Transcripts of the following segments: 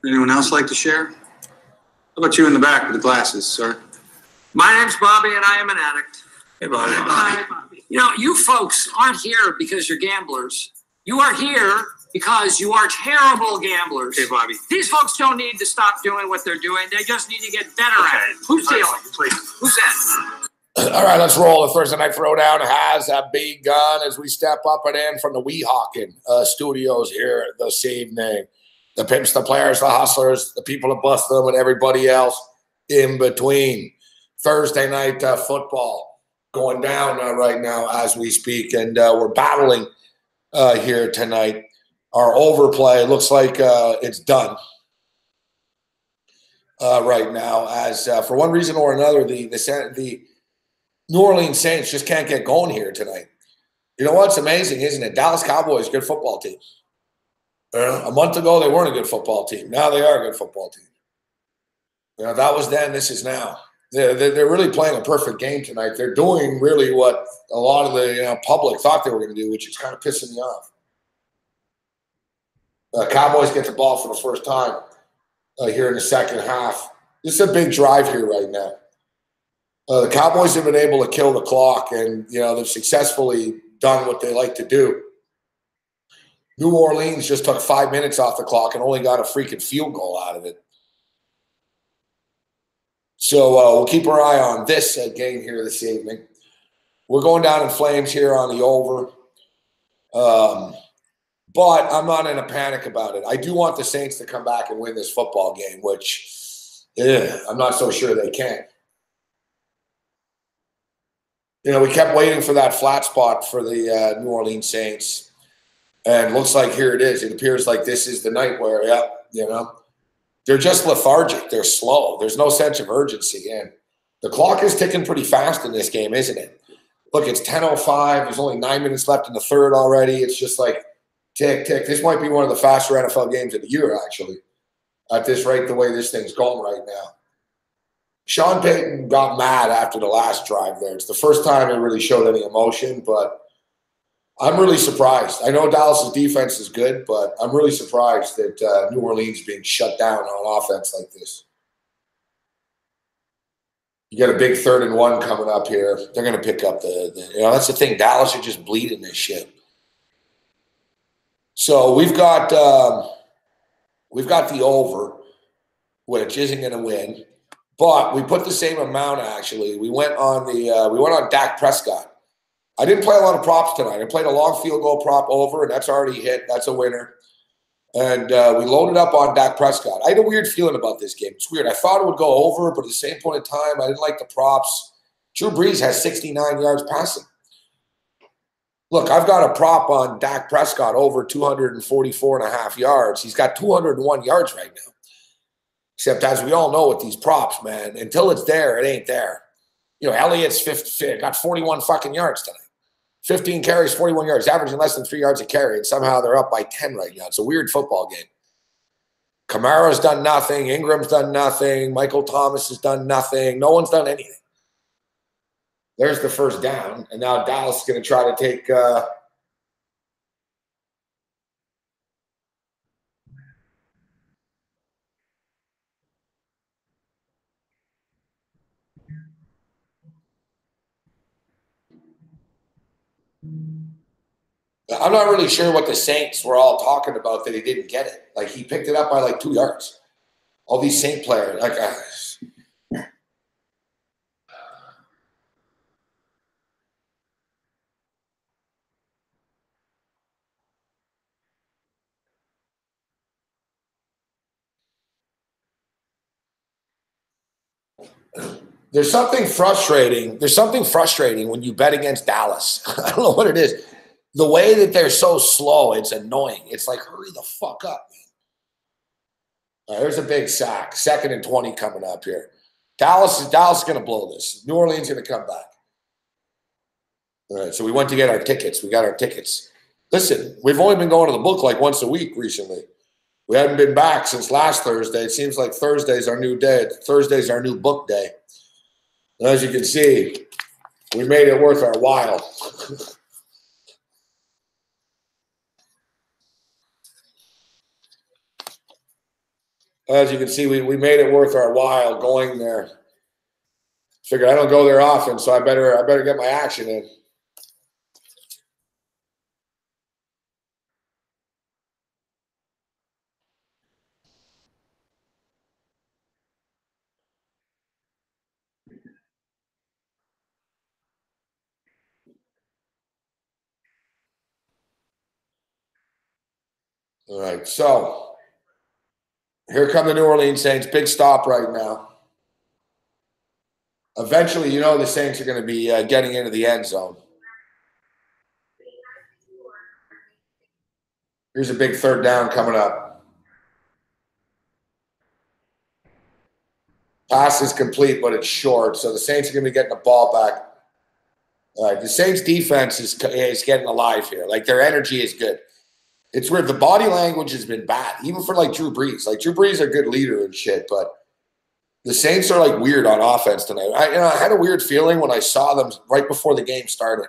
Anyone else like to share? How about you in the back with the glasses, sir? My name's Bobby, and I am an addict. Hey, Bobby. Hi, Bobby. You know, you folks aren't here because you're gamblers. You are here because you are terrible gamblers. Hey, Bobby. These folks don't need to stop doing what they're doing. They just need to get better at it. Who's dealing? Please. Who's that? All right, let's roll. The Thursday Night Throwdown has begun as we step up and in from the Weehawken studios here this evening. The pimps, the players, the hustlers, the people that bust them, and everybody else in between. Thursday night football going down right now as we speak, and we're battling here tonight. Our overplay looks like it's done right now, as for one reason or another, the New Orleans Saints just can't get going here tonight. You know what's amazing, isn't it? Dallas Cowboys, good football team. A month ago, they weren't a good football team. Now they are a good football team. You know, that was then, this is now. They're really playing a perfect game tonight. They're doing really what a lot of the public thought they were going to do, which is kind of pissing me off. Cowboys get the ball for the first time here in the second half. This is a big drive here right now. The Cowboys have been able to kill the clock, and they've successfully done what they like to do. New Orleans just took 5 minutes off the clock and only got a freaking field goal out of it. So we'll keep our eye on this game here this evening. We're going down in flames here on the over. But I'm not in a panic about it. I do want the Saints to come back and win this football game, which I'm not so sure they can. We kept waiting for that flat spot for the New Orleans Saints. And looks like here it is. It appears like this is the night where, they're just lethargic. They're slow. There's no sense of urgency. And the clock is ticking pretty fast in this game, isn't it? Look, it's 10:05. There's only 9 minutes left in the third already. It's just like tick, tick. This might be one of the faster NFL games of the year, actually, at this rate, the way this thing's going right now. Sean Payton got mad after the last drive there. It's the first time it really showed any emotion, but I'm really surprised. I know Dallas's defense is good, but I'm really surprised that New Orleans being shut down on offense like this. You got a big 3rd and 1 coming up here. They're going to pick up that's the thing. Dallas are just bleeding this shit. So we've got the over, which isn't going to win, but we put the same amount actually. We went on Dak Prescott. I didn't play a lot of props tonight. I played a long field goal prop over, and that's already hit. That's a winner. And we loaded up on Dak Prescott. I had a weird feeling about this game. It's weird. I thought it would go over, but at the same point in time, I didn't like the props. Drew Brees has 69 yards passing. Look, I've got a prop on Dak Prescott over 244.5 yards. He's got 201 yards right now. Except, as we all know with these props, man, until it's there, it ain't there. Elliott's got 41 fucking yards tonight. 15 carries, 41 yards, averaging less than 3 yards a carry, and somehow they're up by 10 right now. It's a weird football game. Kamara's done nothing. Ingram's done nothing. Michael Thomas has done nothing. No one's done anything. There's the first down, and now Dallas is going to try to take I'm not really sure what the Saints were all talking about that he didn't get it. Like, he picked it up by like 2 yards. All these Saint players, like, there's something frustrating. There's something frustrating when you bet against Dallas. I don't know what it is. The way that they're so slow, it's annoying. It's like, hurry the fuck up, man. All right, there's a big sack. 2nd and 20 coming up here. Dallas is going to blow this. New Orleans is going to come back. All right, so we went to get our tickets. We got our tickets. Listen, we've only been going to the book like once a week recently. We hadn't been back since last Thursday. It seems like Thursday's our new day. Thursday's our new book day. And as you can see, We made it worth our while. As you can see, we made it worth our while going there. Figured I don't go there often, so I better get my action in. All right, so here come the New Orleans Saints. Big stop right now. Eventually, you know the Saints are going to be getting into the end zone. Here's a big third down coming up. Pass is complete, but it's short, so the Saints are going to be getting the ball back. All right, the Saints defense is getting alive here. Like, their energy is good. It's weird. The body language has been bad, even for, like, Drew Brees. Like, Drew Brees is a good leader and shit, but the Saints are, like, weird on offense tonight. I had a weird feeling when I saw them right before the game started.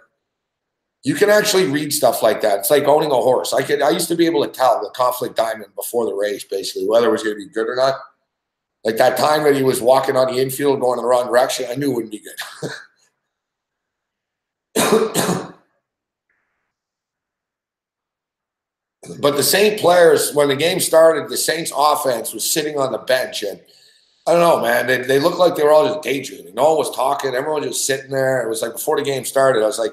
You can actually read stuff like that. It's like owning a horse. I used to be able to tell the conflict diamond before the race, basically, whether it was going to be good or not. Like that time that he was walking on the infield going in the wrong direction, I knew it wouldn't be good. But the Saint players, when the game started, the Saints offense was sitting on the bench. And I don't know, man, they looked like they were all just daydreaming. No one was talking. Everyone was just sitting there. It was like before the game started, I was like,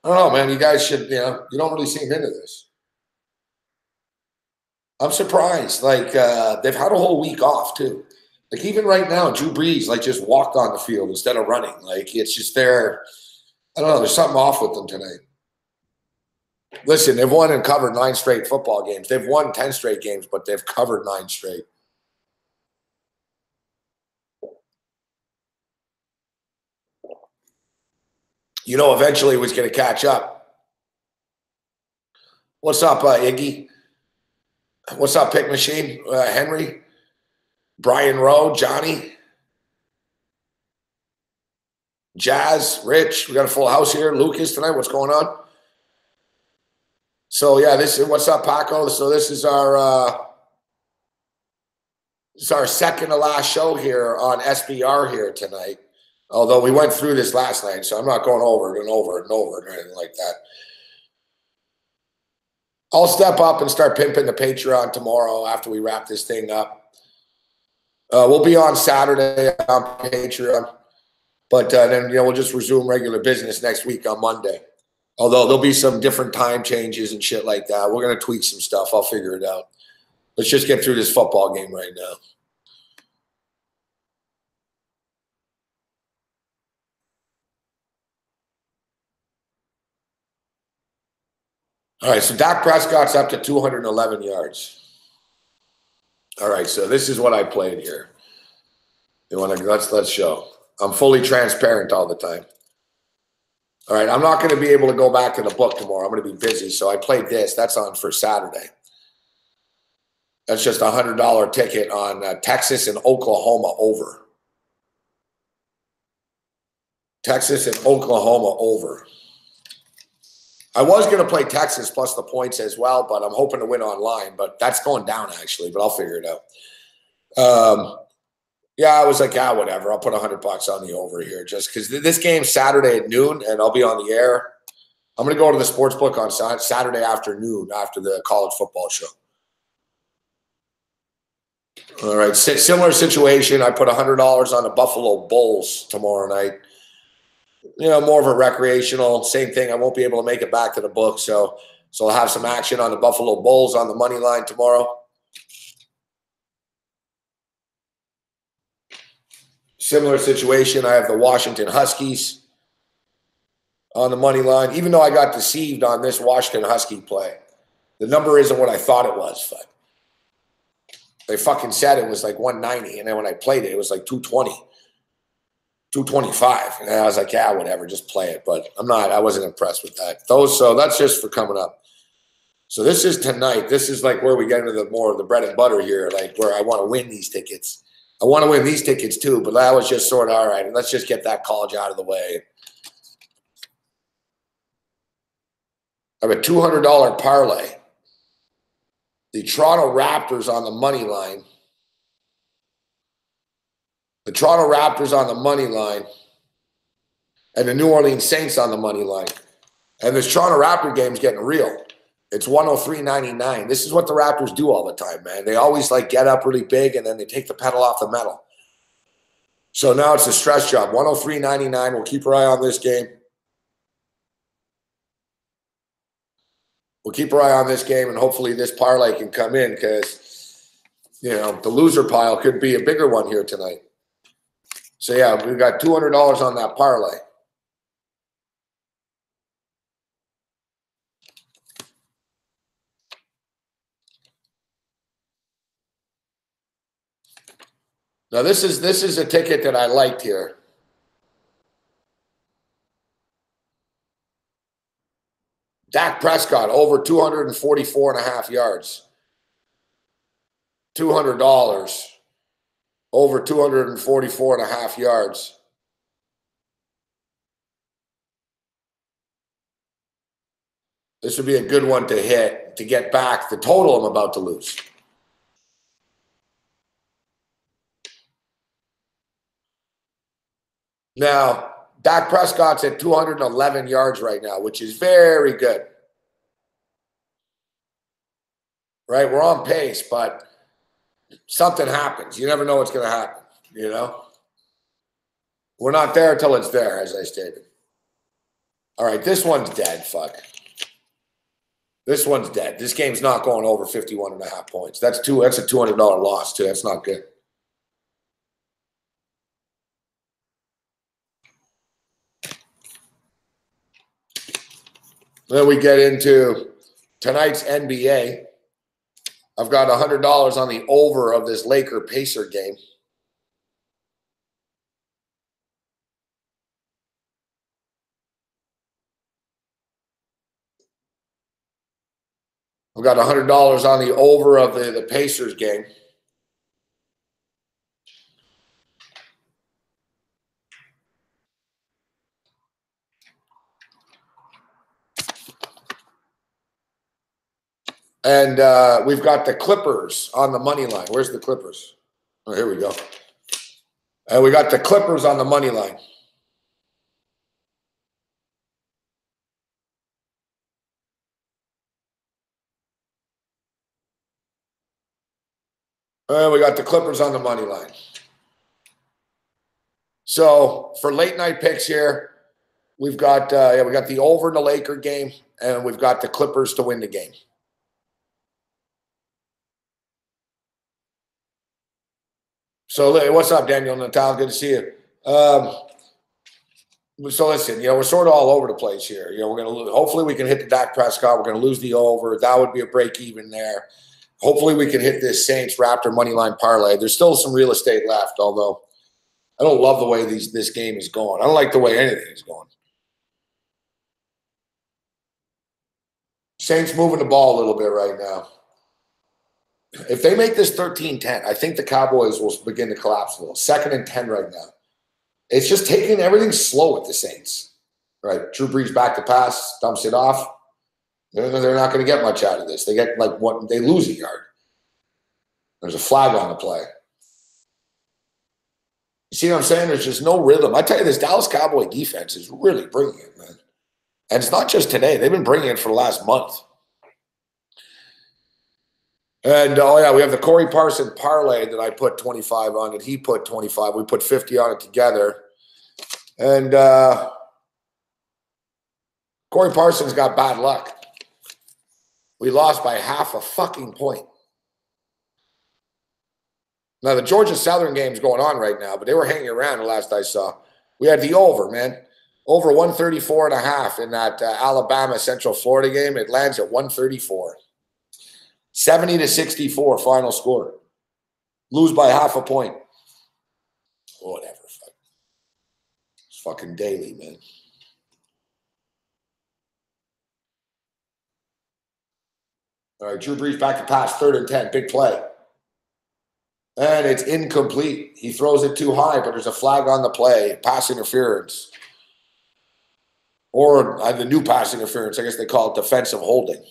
I don't know, man, you guys should, you don't really seem into this. I'm surprised. Like, they've had a whole week off, too. Like, even right now, Drew Brees, like, just walked on the field instead of running. Like, it's just there. I don't know. There's something off with them tonight. Listen, they've won and covered 9 straight football games. They've won 10 straight games, but they've covered 9 straight. You know, eventually it was going to catch up. What's up, Iggy? What's up, Pick Machine? Henry? Brian Rowe? Johnny? Jazz? Rich? We got a full house here. Lucas tonight. What's going on? So, yeah, this is what's up, Paco? So this is our second to last show here on SBR here tonight. Although we went through this last night, so I'm not going over it and over it and over it or anything like that. I'll step up and start pimping the Patreon tomorrow after we wrap this thing up. We'll be on Saturday on Patreon, but then we'll just resume regular business next week on Monday. Although there'll be some different time changes and shit like that. We're gonna tweak some stuff. I'll figure it out. Let's just get through this football game right now. All right, so Dak Prescott's up to 211 yards. All right, so this is what I played here. You want to let's show. I'm fully transparent all the time. All right, I'm not going to be able to go back to the book tomorrow. I'm going to be busy, so I played this. That's on for Saturday. That's just a $100 ticket on Texas and Oklahoma over. Texas and Oklahoma over. I was going to play Texas plus the points as well, but I'm hoping to win online. But that's going down, actually, but I'll figure it out. Yeah, I was like, whatever. I'll put $100 on the over here just because this game's Saturday at noon, and I'll be on the air. I'm going to go to the Sportsbook on Saturday afternoon after the college football show. All right, similar situation. I put $100 on the Buffalo Bulls tomorrow night. More of a recreational, same thing. I won't be able to make it back to the book, so I'll have some action on the Buffalo Bulls on the money line tomorrow. Similar situation. I have the Washington Huskies on the money line, even though I got deceived on this Washington Husky play. The number isn't what I thought it was. But they fucking said it was like 190, and then when I played it, it was like 220. 225. And I was like, whatever, just play it. But I wasn't impressed with that. So that's just for coming up. So this is tonight. This is like where we get into the more of the bread and butter here, like where I want to win these tickets. I want to win these tickets too, but that was just sort of all right. Let's just get that college out of the way. I have a $200 parlay. The Toronto Raptors on the money line. The Toronto Raptors on the money line. And the New Orleans Saints on the money line. And this Toronto Raptor game is getting real. It's 103.99. This is what the Raptors do all the time, man. They always like get up really big and then they take the pedal off the metal. So now it's a stress job. 103.99. We'll keep our eye on this game. We'll keep our eye on this game, and hopefully this parlay can come in because, you know, the loser pile could be a bigger one here tonight. So, yeah, we've got $200 on that parlay. Now, this is a ticket that I liked here. Dak Prescott over 244.5 yards. $200 over 244.5 yards. This would be a good one to hit to get back the total I'm about to lose. Now, Dak Prescott's at 211 yards right now, which is very good. Right? We're on pace, but something happens. You never know what's going to happen, you know? We're not there until it's there, as I stated. All right, this one's dead, fuck. This one's dead. This game's not going over 51.5 points. That's a $200 loss, too. That's not good. Then we get into tonight's NBA. I've got $100 on the over of this Laker-Pacer game. I've got $100 on the over of the Pacers game. And we've got the Clippers on the money line. Where's the Clippers? Oh, here we go. And we got the Clippers on the money line. And we got the Clippers on the money line. So for late night picks here, we've got we got the over in the Laker game, and we've got the Clippers to win the game. So what's up, Daniel Natal? Good to see you. So listen, you know, we're sort of all over the place here. You know, we're going to hopefully we can hit the Dak Prescott. We're going to lose the over. That would be a break even there. Hopefully we can hit this Saints Raptor money line parlay. There's still some real estate left, although I don't love the way this game is going. I don't like the way anything is going. Saints moving the ball a little bit right now. If they make this 13-10, I think the Cowboys will begin to collapse a little. 2nd and 10 right now. It's just taking everything slow with the Saints. Right? Drew Brees back to pass, dumps it off. They're not going to get much out of this. They get like what they lose a yard. There's a flag on the play. You see what I'm saying? There's just no rhythm. I tell you, this Dallas Cowboy defense is really bringing it, man. And it's not just today. They've been bringing it for the last month. And, oh, yeah, we have the Corey Parson parlay that I put 25 on it. He put 25. We put 50 on it together. And Corey Parsons got bad luck. We lost by half a fucking point. Now, the Georgia Southern game's going on right now, but they were hanging around the last I saw. We had the over, man. Over 134.5 in that Alabama Central Florida game. It lands at 134. 70-64 final score. Lose by half a point. Whatever. It's fucking daily, man. All right, Drew Brees back to pass, 3rd and 10. Big play. And it's incomplete. He throws it too high, but there's a flag on the play. Pass interference. Or the new pass interference, I guess they call it defensive holding.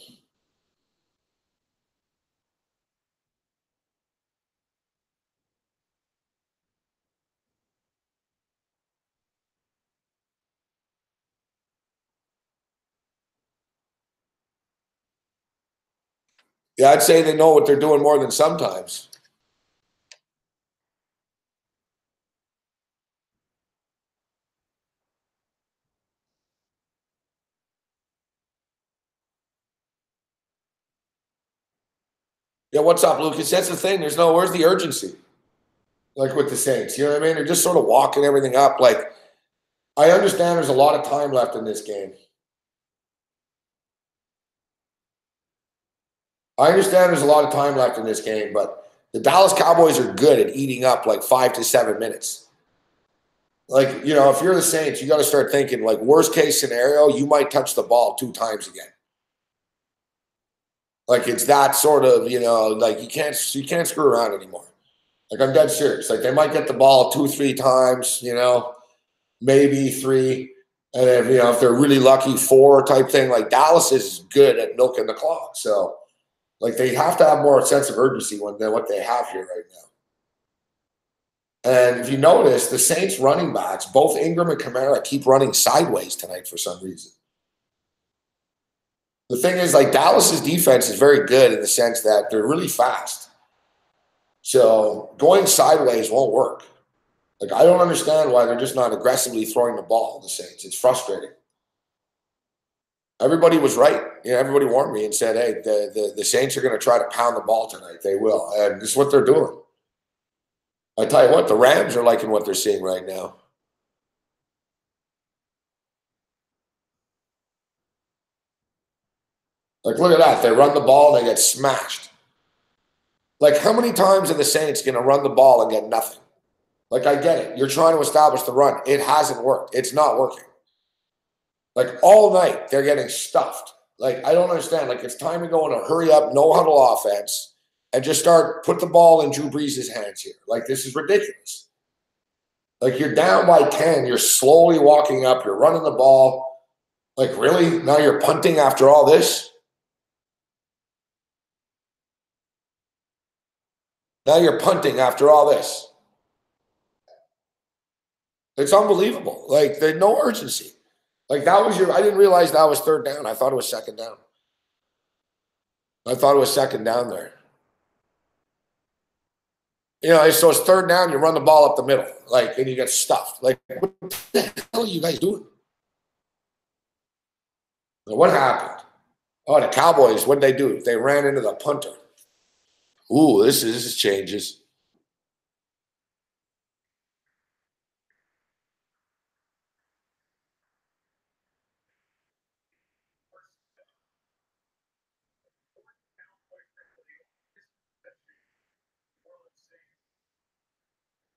Yeah, I'd say they know what they're doing more than sometimes. Yeah, what's up, Lucas? That's the thing. Where's the urgency? Like with the Saints, you know what I mean? They're just sort of walking everything up. Like, I understand there's a lot of time left in this game. I understand there's a lot of time left in this game, but the Dallas Cowboys are good at eating up like 5 to 7 minutes. Like, you know, if you're the Saints, you got to start thinking, like, worst case scenario, you might touch the ball 2 times again. Like, it's that sort of, you know, like you can't screw around anymore. Like, I'm dead serious. Like, they might get the ball 2, 3 times, you know, maybe 3. And if they're really lucky, 4 type thing. Like, Dallas is good at milking the clock. So, like, they have to have more sense of urgency than what they have here right now. And if you notice, the Saints running backs, both Ingram and Kamara, keep running sideways tonight for some reason. The thing is, like, Dallas's defense is very good in the sense that they're really fast. So going sideways won't work. Like, I don't understand why they're just not aggressively throwing the ball, the Saints. It's frustrating. Everybody was right. You know, everybody warned me and said, hey, the Saints are going to try to pound the ball tonight. They will. And this is what they're doing. I tell you what, the Rams are liking what they're seeing right now. Like, look at that. They run the ball and they get smashed. Like, how many times are the Saints going to run the ball and get nothing? Like, I get it. You're trying to establish the run. It hasn't worked. It's not working. Like, all night, they're getting stuffed. Like, I don't understand. Like, it's time to go in a hurry-up, no-huddle offense and just put the ball in Drew Brees' hands here. Like, this is ridiculous. Like, you're down by 10. You're slowly walking up. You're running the ball. Like, really? Now you're punting after all this? Now you're punting after all this. It's unbelievable. Like, there's no urgency. Like, I didn't realize that was 3rd down. I thought it was 2nd down. I thought it was 2nd down there. You know, so it's 3rd down, you run the ball up the middle, like, and you get stuffed. Like, what the hell are you guys doing? What happened? Oh, the Cowboys, what did they do? They ran into the punter. Ooh, this is changes.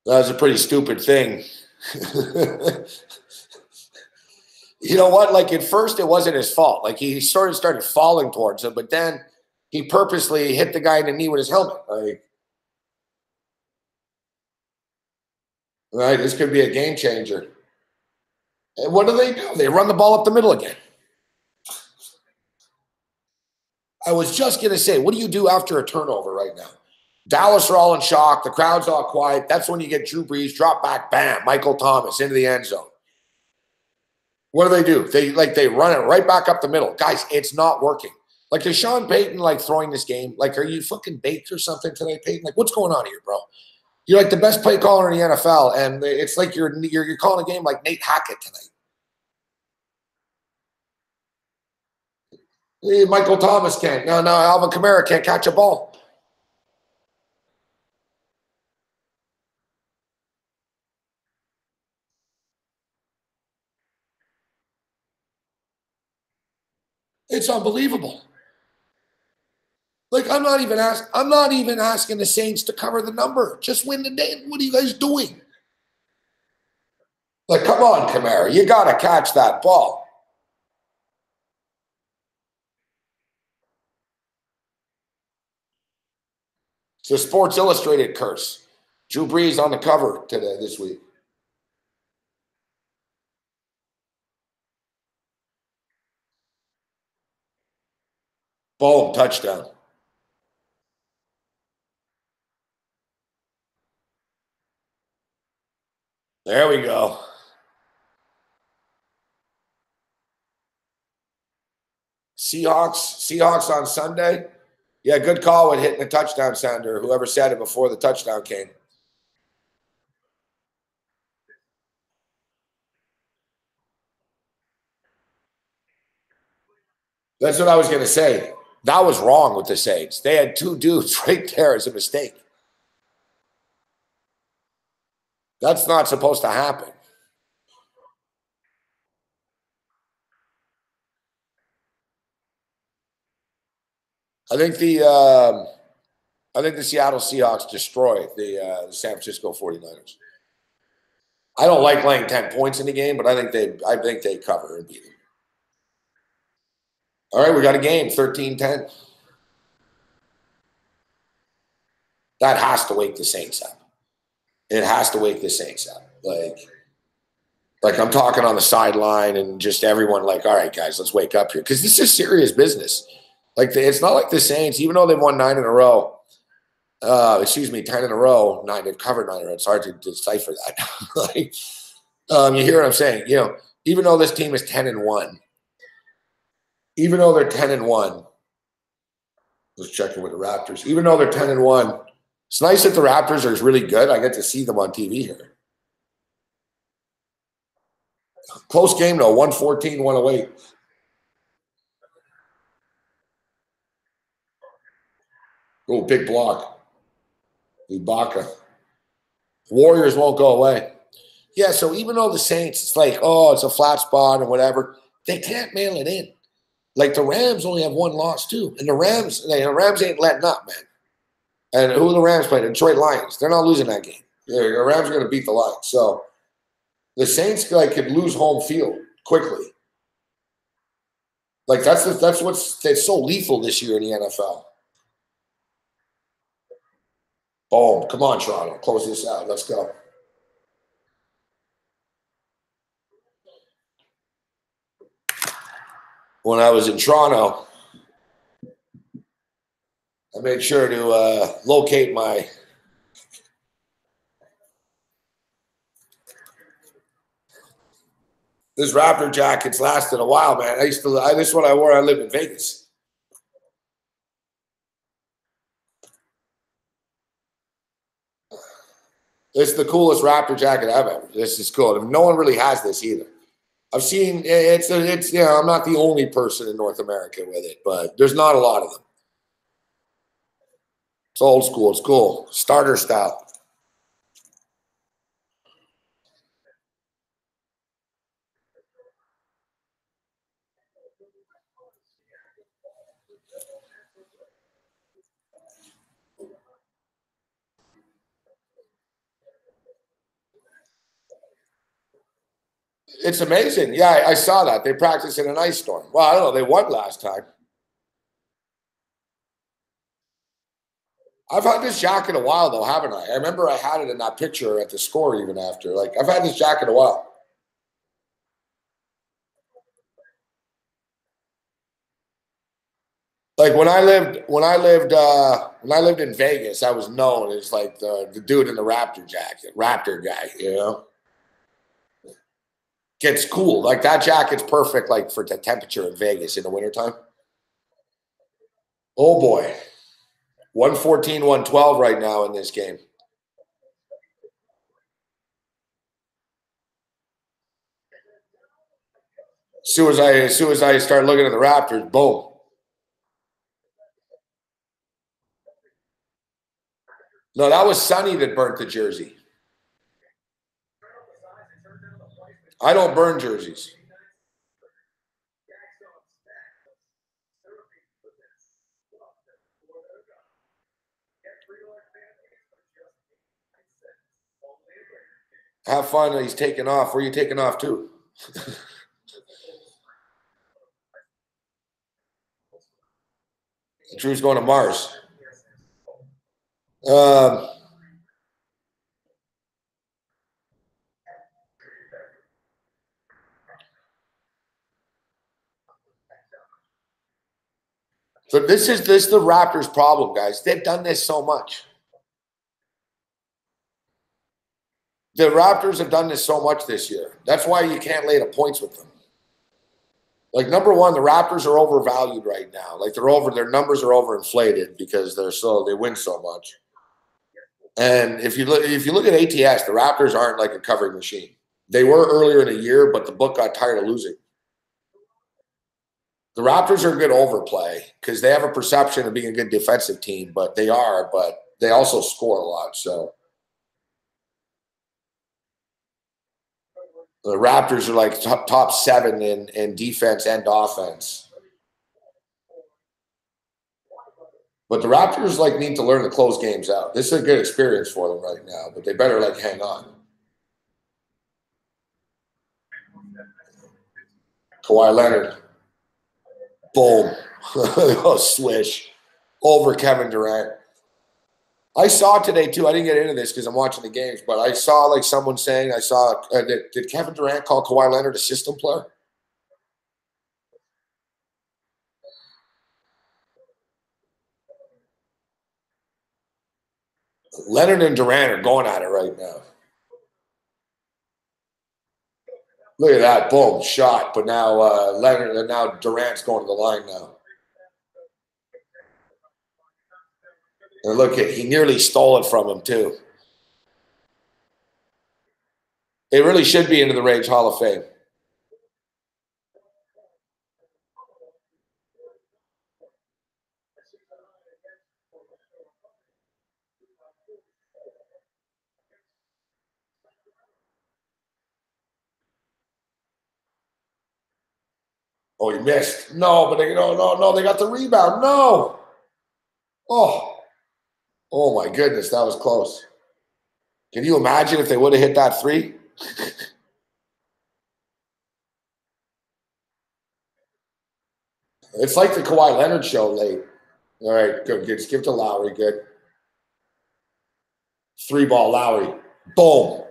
That was a pretty stupid thing. You know what? Like, at first, it wasn't his fault. Like, he started falling towards him, but then he purposely hit the guy in the knee with his helmet. Like, right, this could be a game changer. And what do? They run the ball up the middle again. I was just going to say, what do you do after a turnover right now? Dallas are all in shock. The crowd's all quiet. That's when you get Drew Brees, drop back, bam, Michael Thomas into the end zone. What do? They run it right back up the middle. Guys, it's not working. Like, is Sean Payton, like, throwing this game? Like, are you fucking baked or something today, Payton? Like, what's going on here, bro? You're like the best play caller in the NFL, and it's like you're calling a game like Nate Hackett tonight. Michael Thomas can't. No, Alvin Kamara can't catch a ball. It's unbelievable. Like, I'm not even asking the Saints to cover the number. Just win the day. What are you guys doing? Like, come on, Kamara. You got to catch that ball. It's a Sports Illustrated curse. Drew Brees on the cover this week. Boom, touchdown. There we go. Seahawks on Sunday. Yeah, good call with hitting the touchdown sounder. Whoever said it before the touchdown came. That's what I was going to say. That was wrong with the Saints. They had two dudes right there as a mistake. That's not supposed to happen. I think the Seattle Seahawks destroyed the San Francisco 49ers. I don't like laying 10 points in the game, but I think they cover and beat them. All right, we got a game, 13-10. That has to wake the Saints up. It has to wake the Saints up. Like I'm talking on the sideline and just everyone like, all right, guys, let's wake up here. Because this is serious business. It's not like the Saints, even though they've won 9 in a row, 10 in a row, they've covered 9 in a row. It's hard to decipher that. You hear what I'm saying? Even though this team is 10-1, even though they're 10-1, let's check in with the Raptors. Even though they're 10-1, it's nice that the Raptors are really good. I get to see them on TV here. Close game though, 114-108. Oh, big block. Ibaka. Warriors won't go away. Yeah, so even though the Saints, it's like, oh, it's a flat spot or whatever, they can't mail it in. Like the Rams only have 1 loss too. And the Rams ain't letting up, man. And who are the Rams playing? Detroit Lions. They're not losing that game. The Rams are going to beat the Lions. So the Saints could lose home field quickly. That's what's so lethal this year in the NFL. Boom. Come on, Toronto. Close this out. Let's go. When I was in Toronto, I made sure to locate my this Raptor jacket's lasted a while, man. This is what I wore. I lived in Vegas. This is the coolest Raptor jacket I've ever. This is cool. No one really has this either. I've seen it's I'm not the only person in North America with it, but there's not a lot of them. It's old school. It's cool. Starter style. It's amazing. Yeah, I saw that. They practiced in an ice storm. Well, I don't know. They won last time. I've had this jacket a while, though, haven't I? I remember I had it in that picture at the score even after. I've had this jacket a while. When I lived in Vegas, I was known as the dude in the Raptor jacket, Raptor guy, Gets cool. That jacket's perfect for the temperature in Vegas in the wintertime. Oh boy. 114, 112 right now in this game. As soon as I start looking at the Raptors, boom. No, that was Sonny that burnt the jersey. I don't burn jerseys. Have fun. He's taking off. Where are you taking off to? Drew's going to Mars. So this is the Raptors' problem, guys. They've done this so much. The Raptors have done this so much this year. That's why you can't lay the points with them. Like, number one, the Raptors are overvalued right now. Like, their numbers are overinflated because they win so much. And if you look at ATS, the Raptors aren't like a covering machine. They were earlier in the year, but the book got tired of losing. The Raptors are a good overplay because they have a perception of being a good defensive team, but they also score a lot. So the Raptors are like top 7 in defense and offense. But the Raptors need to learn to close games out. This is a good experience for them right now, but they better hang on. Kawhi Leonard. Boom. Oh, swish. Over Kevin Durant. I saw today, too. I didn't get into this because I'm watching the games, but I saw someone saying, did Kevin Durant call Kawhi Leonard a system player? Leonard and Durant are going at it right now. Look at that. Boom. Shot. But now Leonard and now Durant's going to the line now. And look, he nearly stole it from him, too. They really should be into the Rage Hall of Fame. Oh, he missed. No, but they got the rebound. No. Oh my goodness, that was close. Can you imagine if they would have hit that 3? It's like the Kawhi Leonard show late. All right, good. Just give it to Lowry. Good. 3-ball Lowry. Boom.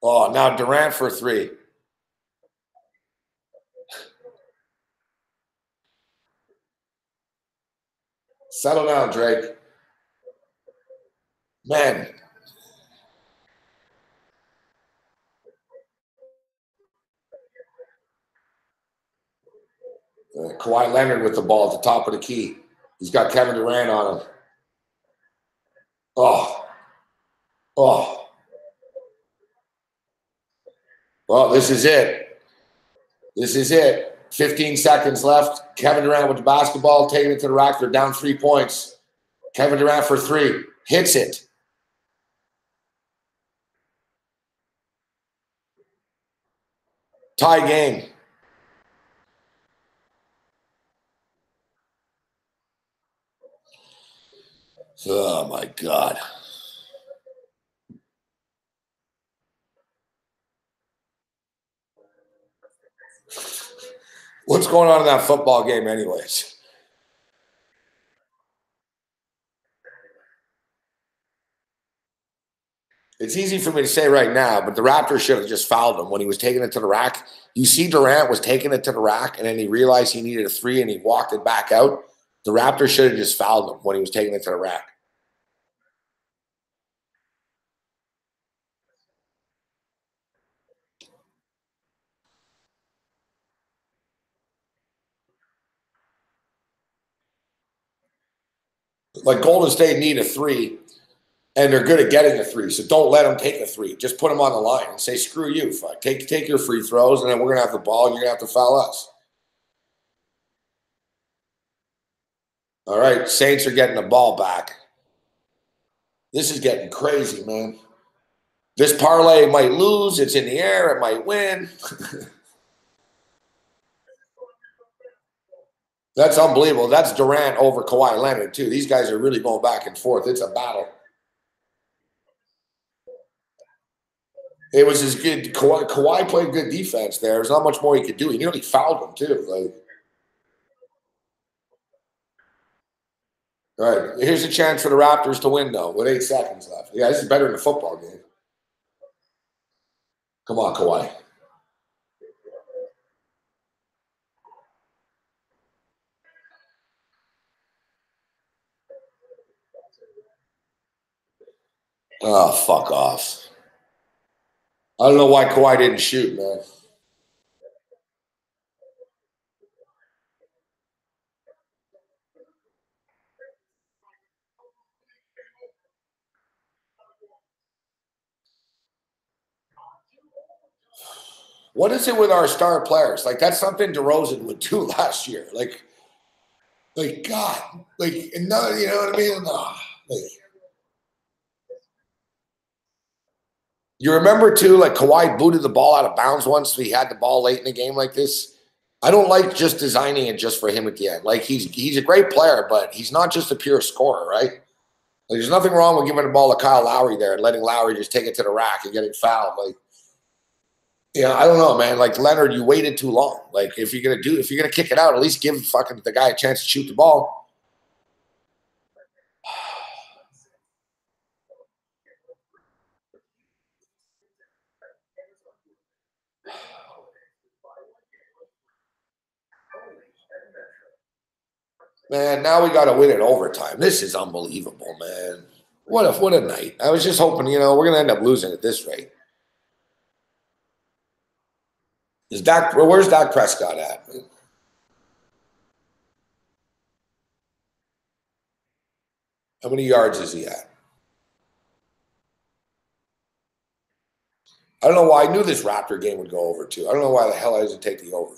Oh, now Durant for 3. Settle down, Drake. Man. Kawhi Leonard with the ball at the top of the key. He's got Kevin Durant on him. Oh. Well, this is it. 15 seconds left. Kevin Durant with the basketball, taking it to the rack. They're down 3 points. Kevin Durant for 3. Hits it. Tie game. Oh, my God. What's going on in that football game anyways? It's easy for me to say right now, but the Raptors should have just fouled him when he was taking it to the rack. You see Durant was taking it to the rack, and then he realized he needed a 3, and he walked it back out. The Raptors should have just fouled him when he was taking it to the rack. Like, Golden State need a 3, and they're good at getting a 3, so don't let them take a 3. Just put them on the line and say, screw you. Fuck. Take your free throws, and then we're going to have the ball, and you're going to have to foul us. All right, Saints are getting the ball back. This is getting crazy, man. This parlay might lose. It's in the air. It might win. That's unbelievable. That's Durant over Kawhi Leonard, too. These guys are really going back and forth. It's a battle. It was as good. Kawhi played good defense there. There's not much more he could do. He nearly fouled him, too. All right, here's a chance for the Raptors to win, though, with 8 seconds left. Yeah, this is better than a football game. Come on, Kawhi. Oh, fuck off. I don't know why Kawhi didn't shoot, man. What is it with our star players? Like, that's something DeRozan would do last year. Like God, like, no, you know what I mean? No, like, you remember too, like Kawhi booted the ball out of bounds once. So he had the ball late in the game like this. I don't like just designing it just for him at the end. Like he's a great player, but he's not just a pure scorer, right? Like, there's nothing wrong with giving the ball to Kyle Lowry there and letting Lowry just take it to the rack and getting fouled. Like, yeah, I don't know, man. Like Leonard, you waited too long. Like if you're gonna kick it out, at least give fucking the guy a chance to shoot the ball. Man, now we got to win in overtime. This is unbelievable, man. What a night. I was just hoping, we're going to end up losing at this rate. Where's Dak Prescott at? How many yards is he at? I don't know why. I knew this Raptor game would go over, too. I don't know why the hell I didn't take the over.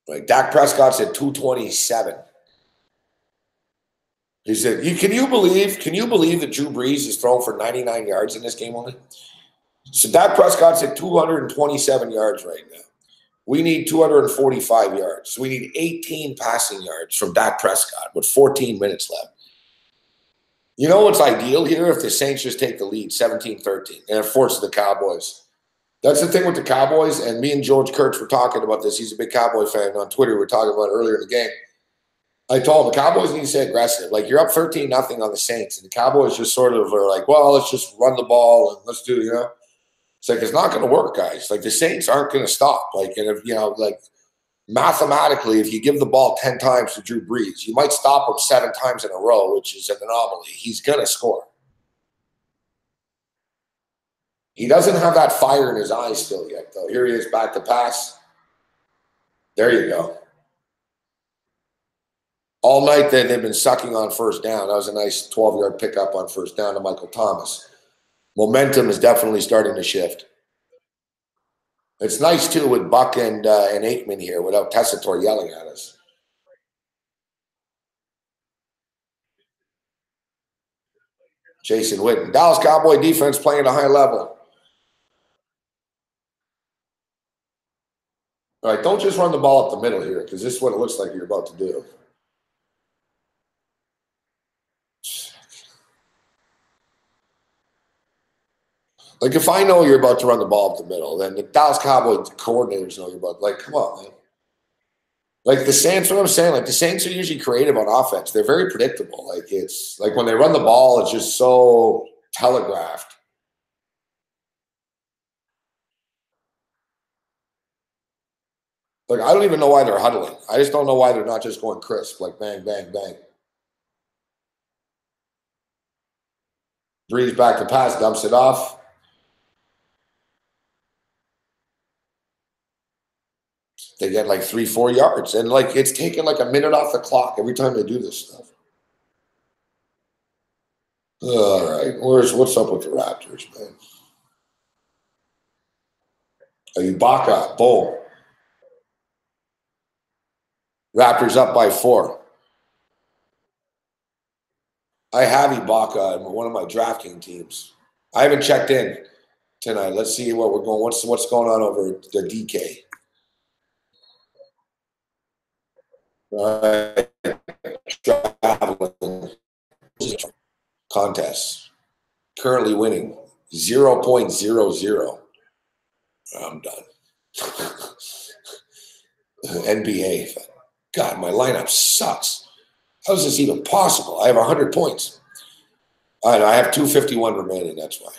Like, Dak Prescott's at 227. He said, can you believe that Drew Brees is throwing for 99 yards in this game only? So Dak Prescott's at 227 yards right now. We need 245 yards. So we need 18 passing yards from Dak Prescott with 14 minutes left. You know what's ideal here? If the Saints just take the lead, 17-13, and it forces the Cowboys. That's the thing with the Cowboys, and me and George Kurtz were talking about this. He's a big Cowboy fan on Twitter. We were talking about it earlier in the game. I told him the Cowboys need to stay aggressive. Like, you're up 13-0 on the Saints, and the Cowboys just sort of are like, well, let's just run the ball and let's do, It's like, it's not going to work, guys. Like, the Saints aren't going to stop. Like, and if, mathematically, if you give the ball 10 times to Drew Brees, you might stop him 7 times in a row, which is an anomaly. He's going to score. He doesn't have that fire in his eyes still yet, though. Here he is, back to pass. There you go. All night they've been sucking on first down. That was a nice 12-yard pickup on first down to Michael Thomas. Momentum is definitely starting to shift. It's nice, too, with Buck and Aikman here without Tessitore yelling at us. Jason Witten. Dallas Cowboy defense playing at a high level. All right, don't just run the ball up the middle here because this is what it looks like you're about to do. Like, if I know you're about to run the ball up the middle, then the Dallas Cowboys coordinators know you're about, like, come on, man. Like, the Saints, what I'm saying, like, the Saints are usually creative on offense. They're very predictable. Like, it's, like, when they run the ball, it's just so telegraphed. Like, I don't even know why they're huddling. I just don't know why they're not just going crisp, like, bang, bang, bang. Breeze back to pass, dumps it off. They get like 3-4 yards. And like it's taking like a minute off the clock every time they do this stuff. All right. What's up with the Raptors, man? Ibaka, boom. Raptors up by 4. I have Ibaka in one of my DraftKings teams. I haven't checked in tonight. Let's see what we're going. What's going on over the DK? Traveling contest. Currently winning 0.00. I'm done. NBA. God, my lineup sucks. How is this even possible? I have 100 points. All right, I have 251 remaining. That's why.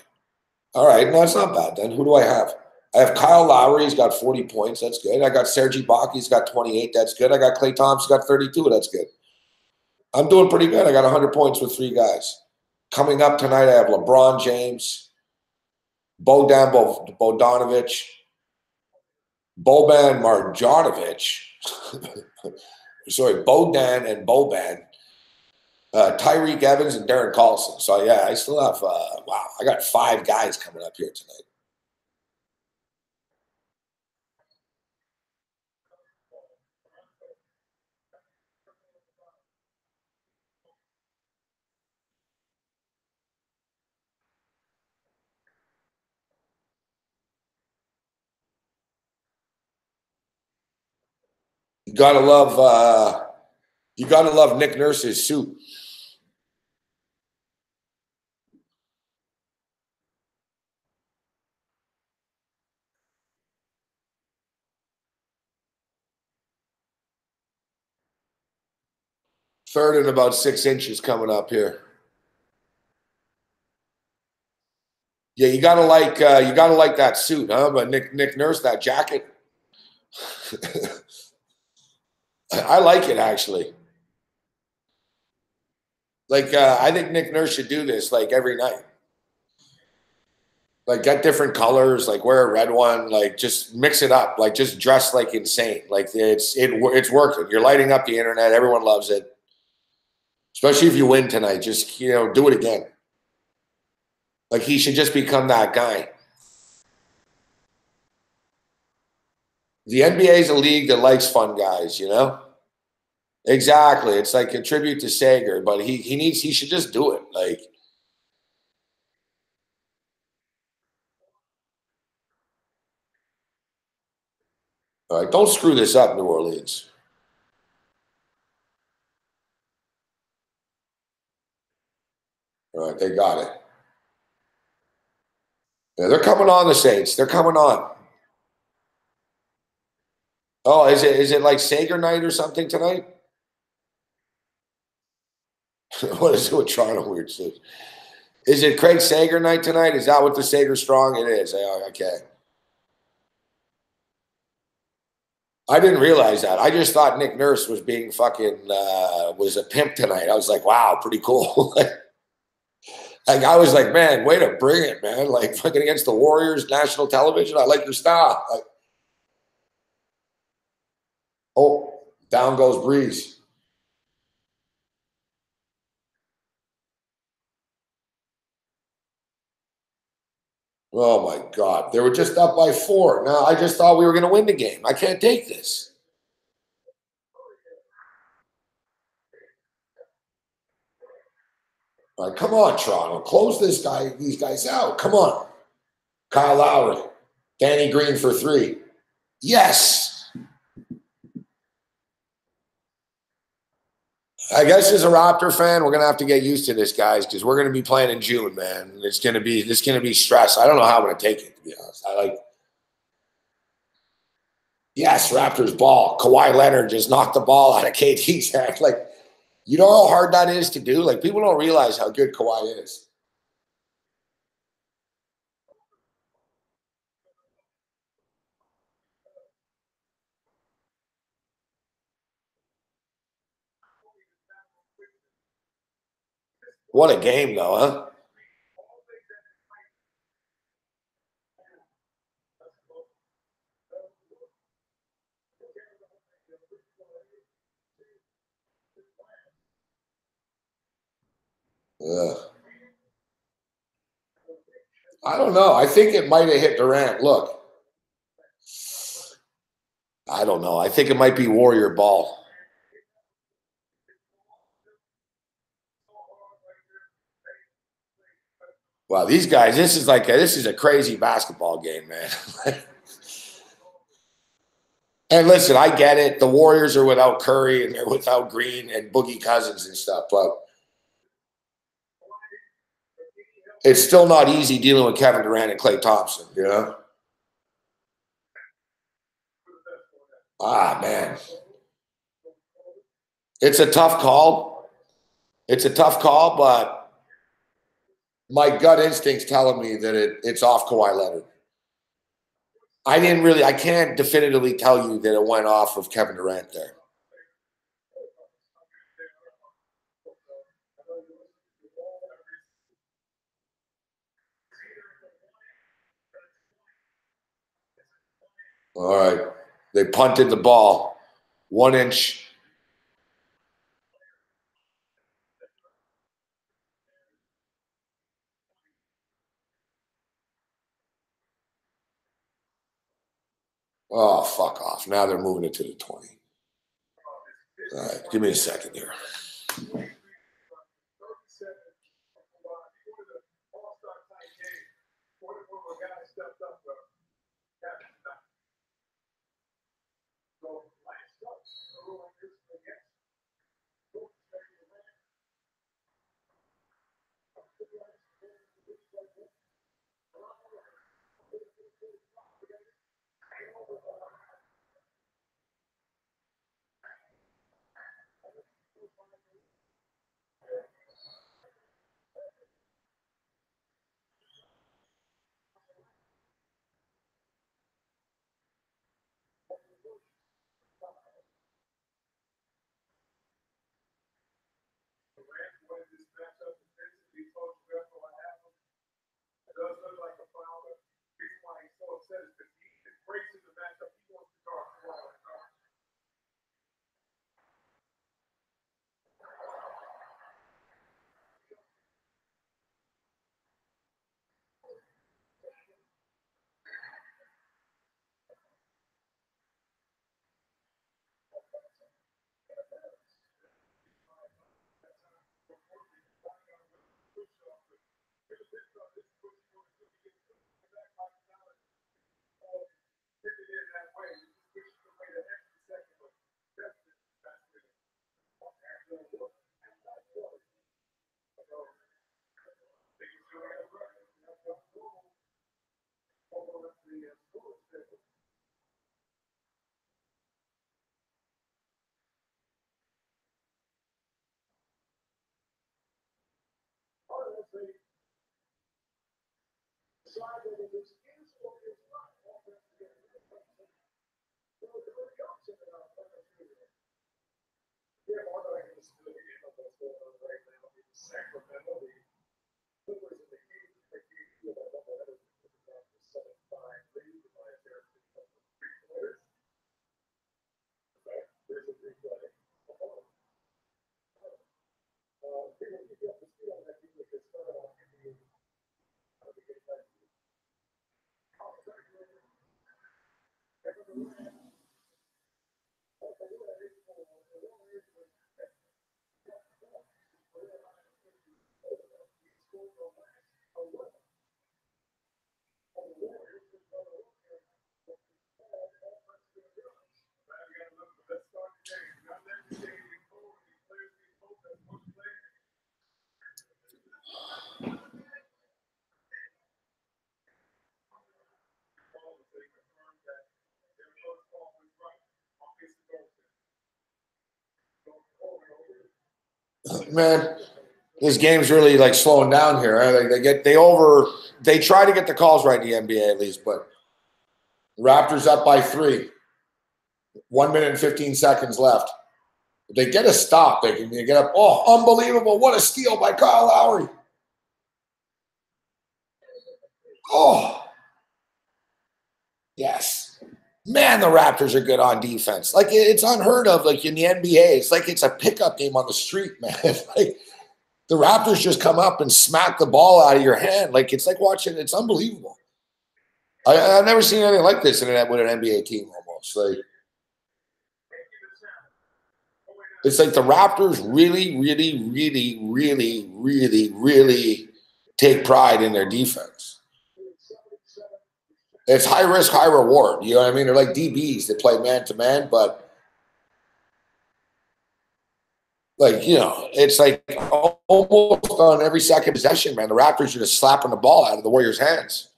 All right, no, it's not bad then. Who do I have? I have Kyle Lowry. He's got 40 points. That's good. I got Serge Ibaka. He's got 28. That's good. I got Klay Thompson. Got 32. That's good. I'm doing pretty good. I got 100 points with 3 guys. Coming up tonight, I have LeBron James, Bogdanovic, Boban Marjanovic. Sorry, Bodan and Boban. Tyreek Evans and Darren Carlson. So, yeah, I still have, wow, I got 5 guys coming up here tonight. You gotta love Nick Nurse's suit. Third and about 6 inches coming up here. Yeah, you gotta like that suit, huh? But Nick Nurse, that jacket. I like it actually. Like I think Nick Nurse should do this like every night. Like get different colors, like wear a red one, like just mix it up, like just dress like insane. Like it's working. You're lighting up the internet. Everyone loves it. Especially if you win tonight. Just do it again. Like he should just become that guy. The NBA is a league that likes fun guys, Exactly. It's like a tribute to Sager, but he should just do it. Like all right, don't screw this up, New Orleans. All right, they got it. Yeah, they're coming on, the Saints. They're coming on. Oh, is it like Sager night or something tonight? What is it with Toronto weird shit? Is it Craig Sager night tonight? Is that what the Sager Strong? It is. Oh, okay. I didn't realize that. I just thought Nick Nurse was being fucking was a pimp tonight. I was like, wow, pretty cool. Like I was like, man, way to bring it, man. Like fucking against the Warriors, national television. I like your style. Like, oh, down goes Breeze. Oh my God. They were just up by 4. Now I just thought we were gonna win the game. I can't take this. All right, come on, Toronto. Close these guys out. Come on. Kyle Lowry. Danny Green for 3. Yes. I guess as a Raptor fan, we're gonna have to get used to this, guys, because we're gonna be playing in June, man. It's gonna be stress. I don't know how I'm gonna take it, to be honest. Yes, Raptors ball. Kawhi Leonard just knocked the ball out of KD's hand. Like, you know how hard that is to do? Like, people don't realize how good Kawhi is. What a game, though, huh? Yeah. I don't know. I think it might have hit Durant. Look. I don't know. I think it might be Warrior ball. Wow, these guys, this is a crazy basketball game, man. And listen, I get it. The Warriors are without Curry and they're without Green and Boogie Cousins and stuff, but it's still not easy dealing with Kevin Durant and Klay Thompson, Ah, man. It's a tough call. It's a tough call, but my gut instinct's telling me that it's off Kawhi Leonard. I can't definitively tell you that it went off of Kevin Durant there. All right. They punted the ball 1 inch. Oh, fuck off. Now they're moving it to the 20. All right. Give me a second here. Man, this game's really like slowing down here. Right? They try to get the calls right in the NBA at least, but Raptors up by 3. 1 minute and 15 seconds left. If they get a stop, they can get up. Oh, unbelievable. What a steal by Kyle Lowry. Oh, yes. Man, the Raptors are good on defense. Like, it's unheard of, like, in the NBA. It's like it's a pickup game on the street, man. Like, the Raptors just come up and smack the ball out of your hand. Like, it's like watching, it's unbelievable. I've never seen anything like this with an NBA team almost. Like, it's like the Raptors really, really, really, really, really, really take pride in their defense. It's high risk, high reward. You know what I mean? They're like DBs that play man to man, but like, you know, it's like almost on every second possession, man. The Raptors are just slapping the ball out of the Warriors' hands.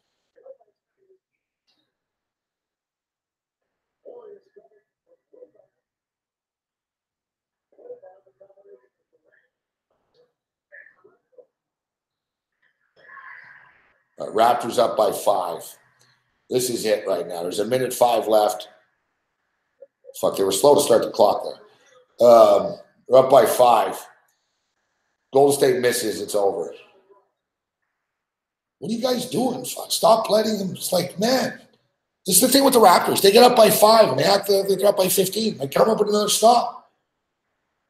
Raptors up by 5. This is it right now. There's 1:05 left. Fuck, they were slow to start the clock there. They're up by 5. Golden State misses. It's over. What are you guys doing? Stop letting them. It's like, man, this is the thing with the Raptors. They get up by 5 and they get up by 15. They come up with another stop.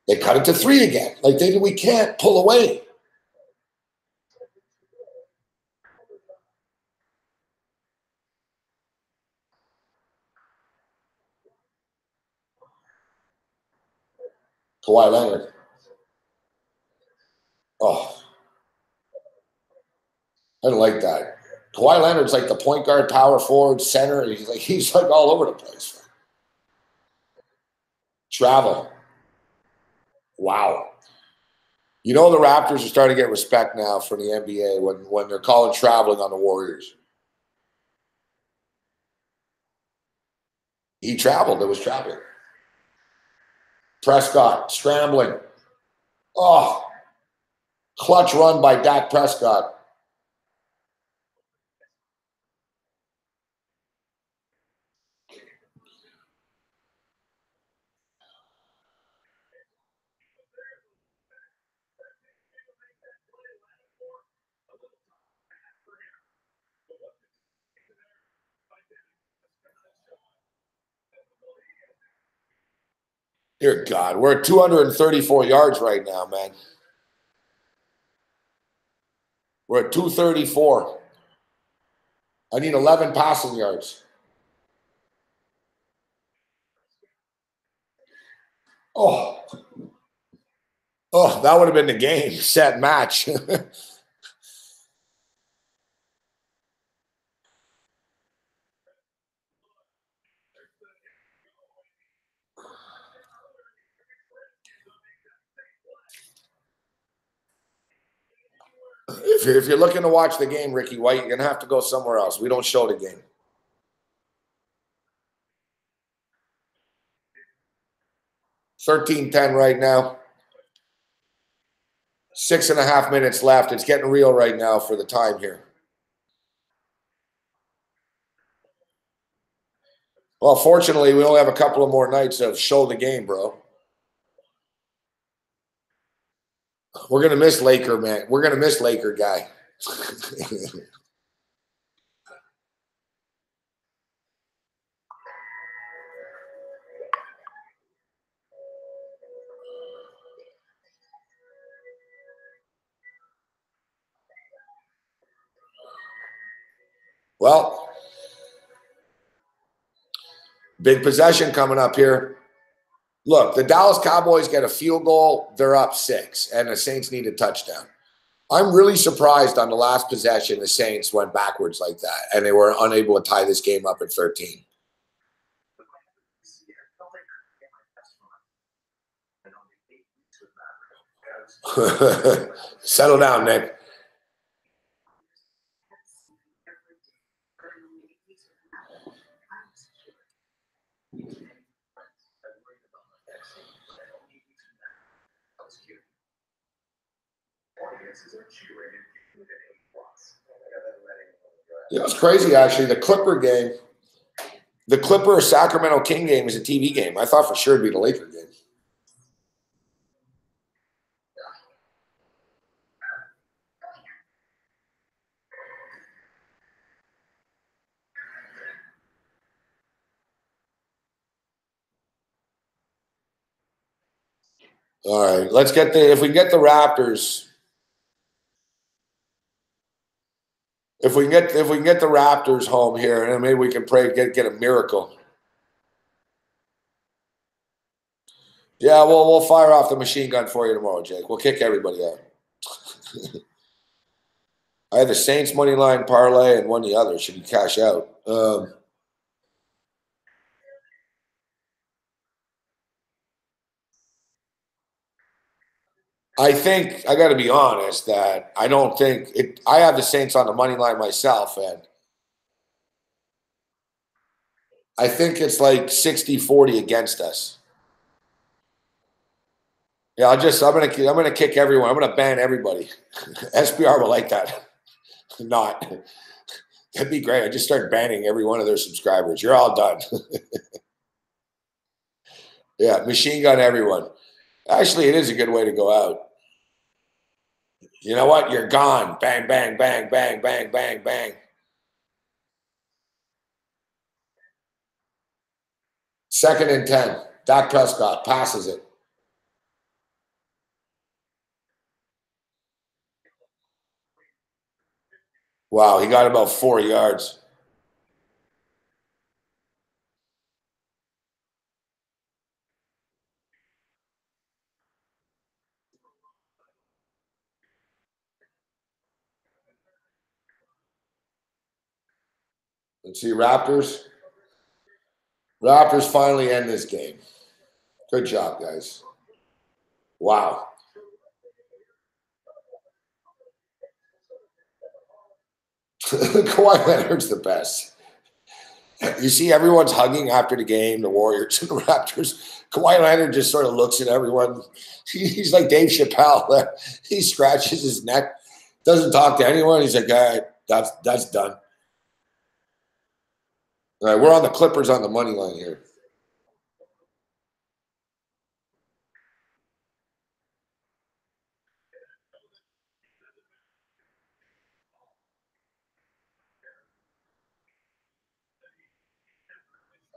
They cut it to 3 again. Like we can't pull away. Kawhi Leonard. Oh, I don't like that. Kawhi Leonard's like the point guard, power forward, center. He's like all over the place. Travel. Wow. You know the Raptors are starting to get respect now from the NBA when they're calling traveling on the Warriors. He traveled. It was traveling. Prescott scrambling. Oh, clutch run by Dak Prescott. Dear God, we're at 234 yards right now, man. We're at 234. I need 11 passing yards. Oh, that would have been the game, set match. If you're looking to watch the game, Ricky White, you're going to have to go somewhere else. We don't show the game. $13-10 right now. 6.5 minutes left. It's getting real right now for the time here. Well, fortunately, we only have a couple of more nights of show the game, bro. We're going to miss Laker, man. We're going to miss Laker guy. Well, big possession coming up here. Look, the Dallas Cowboys get a field goal. They're up 6, and the Saints need a touchdown. I'm really surprised on the last possession the Saints went backwards like that, and they were unable to tie this game up at 13. Settle down, Nick. It was crazy, actually. The Clipper game, the Clipper-Sacramento King game is a TV game. I thought for sure it'd be the Laker game. All right, let's get if we can get the Raptors. If we can get the Raptors home here, and maybe we can pray get a miracle. Yeah, we'll fire off the machine gun for you tomorrow, Jake. We'll kick everybody out. I had the Saints money line parlay and one the other. Should you cash out? I think I got to be honest that I don't think it. I have the Saints on the money line myself, and I think it's like 60-40 against us. Yeah, I'm gonna kick everyone. I'm gonna ban everybody. SPR will like that. Not. That'd be great. I just start banning every one of their subscribers. You're all done. Yeah, machine gun everyone. Actually, it is a good way to go out. You know what? You're gone. Bang, bang, bang, bang, bang, bang, bang. Second and 10. Dak Prescott passes it. Wow, he got about 4 yards. Let's see, Raptors. Raptors finally end this game. Good job, guys. Wow. Kawhi Leonard's the best. You see everyone's hugging after the game, the Warriors and the Raptors. Kawhi Leonard just sort of looks at everyone. He's like Dave Chappelle. He scratches his neck, doesn't talk to anyone. He's like, all right, that's done. All right, we're on the Clippers on the money line here.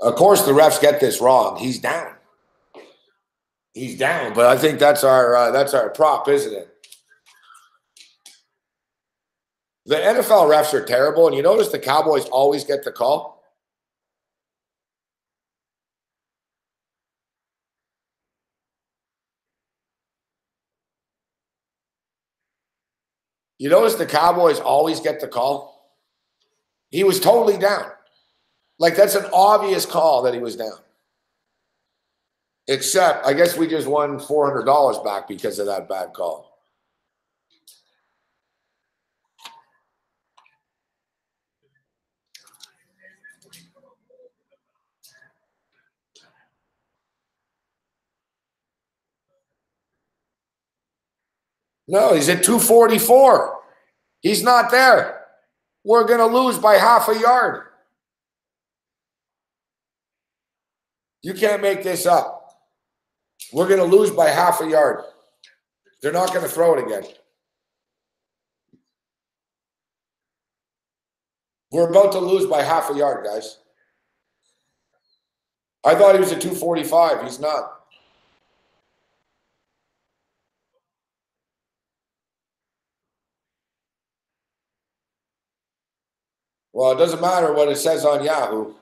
Of course, the refs get this wrong. He's down. He's down, but I think that's our prop, isn't it? The NFL refs are terrible, and you notice the Cowboys always get the call. You notice the Cowboys always get the call. He was totally down. Like, that's an obvious call that he was down. Except, I guess we just won $400 back because of that bad call. No, he's at 244. He's not there. We're going to lose by half a yard. You can't make this up. We're going to lose by half a yard. They're not going to throw it again. We're about to lose by half a yard, guys. I thought he was at 245. He's not. Well, it doesn't matter what it says on Yahoo.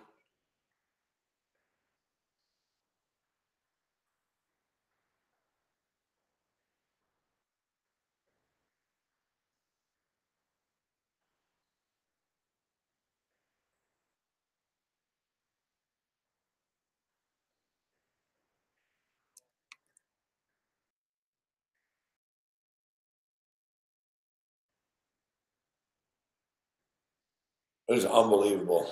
It is unbelievable.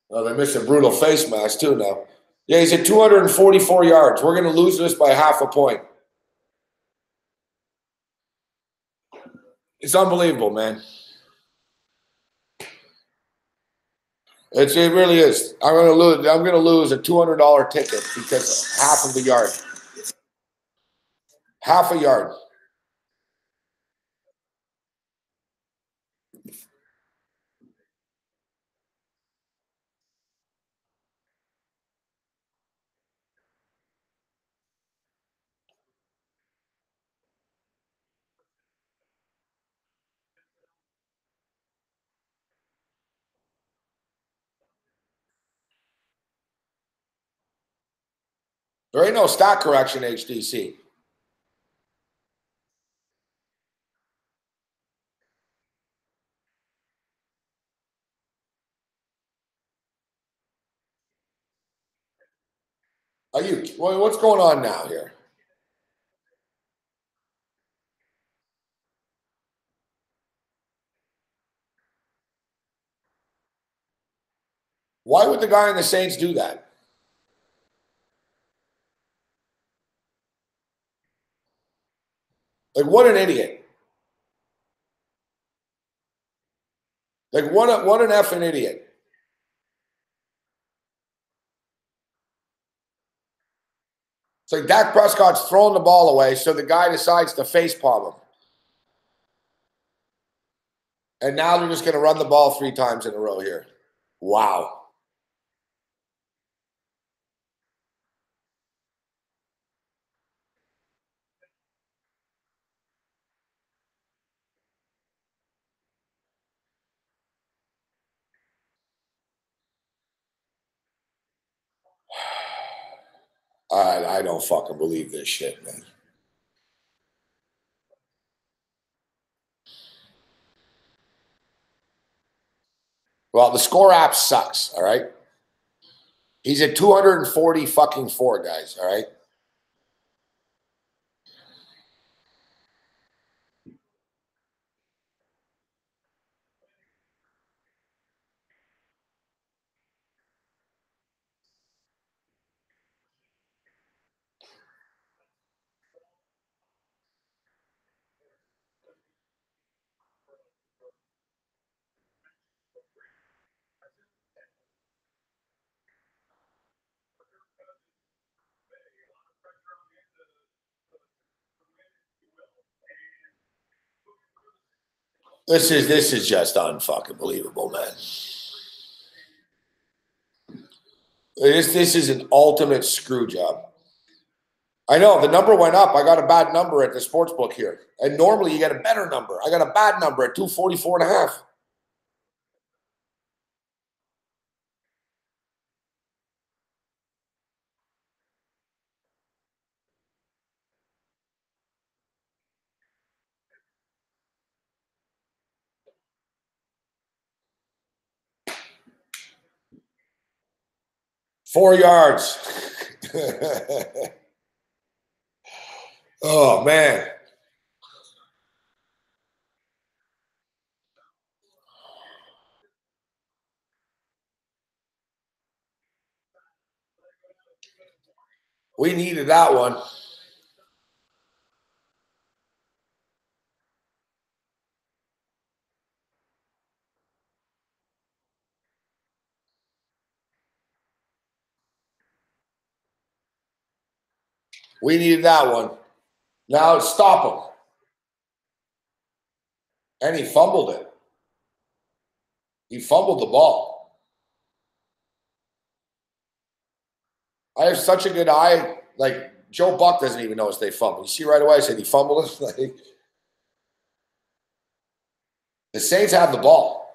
Well, they missed a brutal face mask, too, now. Yeah, he's at 244 yards. We're going to lose this by half a point. It's unbelievable, man. It really is. I'm going to lose a $200 ticket because half of a yard. Half a yard. There ain't no stock correction, HDC. What's going on now here? Why would the guy in the Saints do that? Like, what an idiot. Like, what an effing idiot. It's like Dak Prescott's throwing the ball away, so the guy decides to facepalm him. And now they're just going to run the ball 3 times in a row here. Wow. I don't fucking believe this shit, man. Well, the score app sucks, all right? He's at 240 fucking 4, guys, all right? This is just unfucking believable, man. This is an ultimate screw job. I know the number went up. I got a bad number at the Sportsbook here. And normally you get a better number. I got a bad number at 244.5. Four yards. Oh, man. We needed that one. We needed that one. Now stop him. And he fumbled it. He fumbled the ball. I have such a good eye. Like, Joe Buck doesn't even notice they fumbled. You see right away, I said he fumbled it. Like, the Saints have the ball.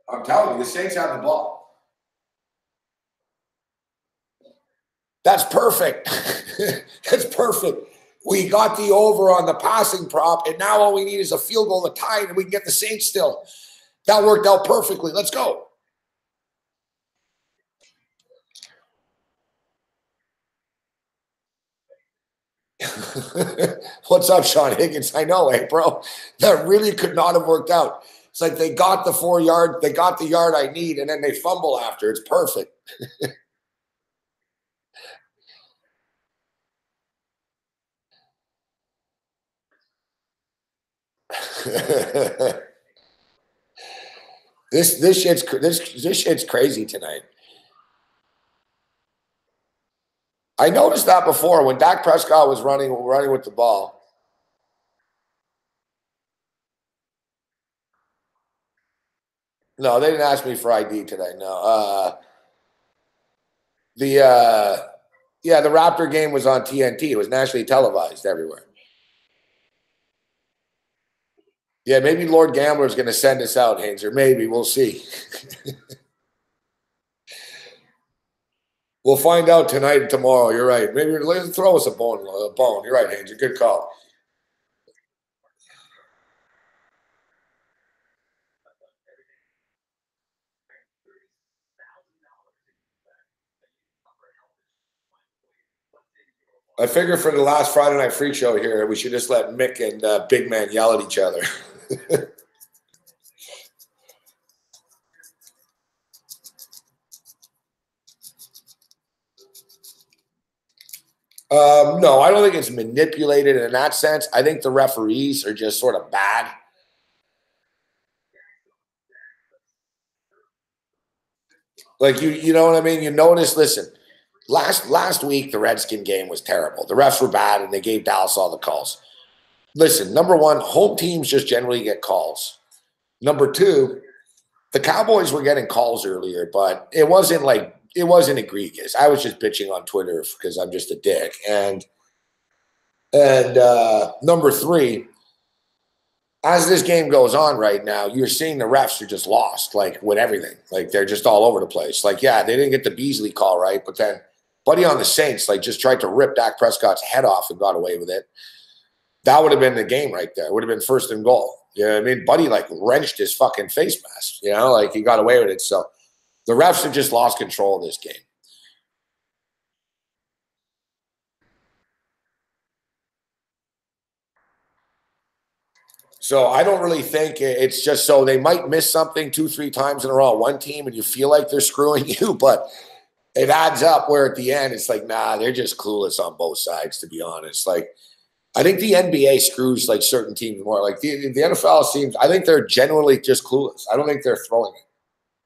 I'm telling you, the Saints have the ball. That's perfect. That's perfect. We got the over on the passing prop, and now all we need is a field goal to tie it, and we can get the Saints still. That worked out perfectly. Let's go. What's up, Sean Higgins? I know, bro? That really could not have worked out. It's like they got the 4 yard, they got the yard I need, and then they fumble after. It's perfect. This shit's crazy tonight. I noticed that before when Dak Prescott was running with the ball. No, they didn't ask me for ID today. No. The Raptor game was on TNT. It was nationally televised everywhere. Yeah, maybe Lord Gambler is going to send us out, Hainzer. Maybe. We'll see. We'll find out tonight and tomorrow. You're right. Maybe let's throw us a bone. You're right, Hainzer. Good call. I figure for the last Friday Night Freak Show here, we should just let Mick and Big Man yell at each other. No, I don't think it's manipulated in that sense. I think the referees are just sort of bad. Like you know what I mean? You notice, listen, last week the Redskin game was terrible. The refs were bad and they gave Dallas all the calls. Listen, number one, home teams just generally get calls. Number two, the Cowboys were getting calls earlier, but it wasn't egregious. I was just bitching on Twitter because I'm just a dick. And number three, as this game goes on right now, you're seeing the refs are just lost, like with everything. Like they're just all over the place. Like, yeah, they didn't get the Beasley call right, but then Buddy on the Saints like just tried to rip Dak Prescott's head off and got away with it. That would have been the game right there. It would have been first and goal. You know what I mean? Buddy like wrenched his fucking face mask, you know, like he got away with it. So the refs have just lost control of this game. So I don't really think it's just so they might miss something 2-3 times in a row on one team and you feel like they're screwing you, but it adds up where at the end it's like, nah, they're just clueless on both sides, to be honest. Like, I think the NBA screws like certain teams more. Like the NFL seems, I think they're generally just clueless. I don't think they're throwing it.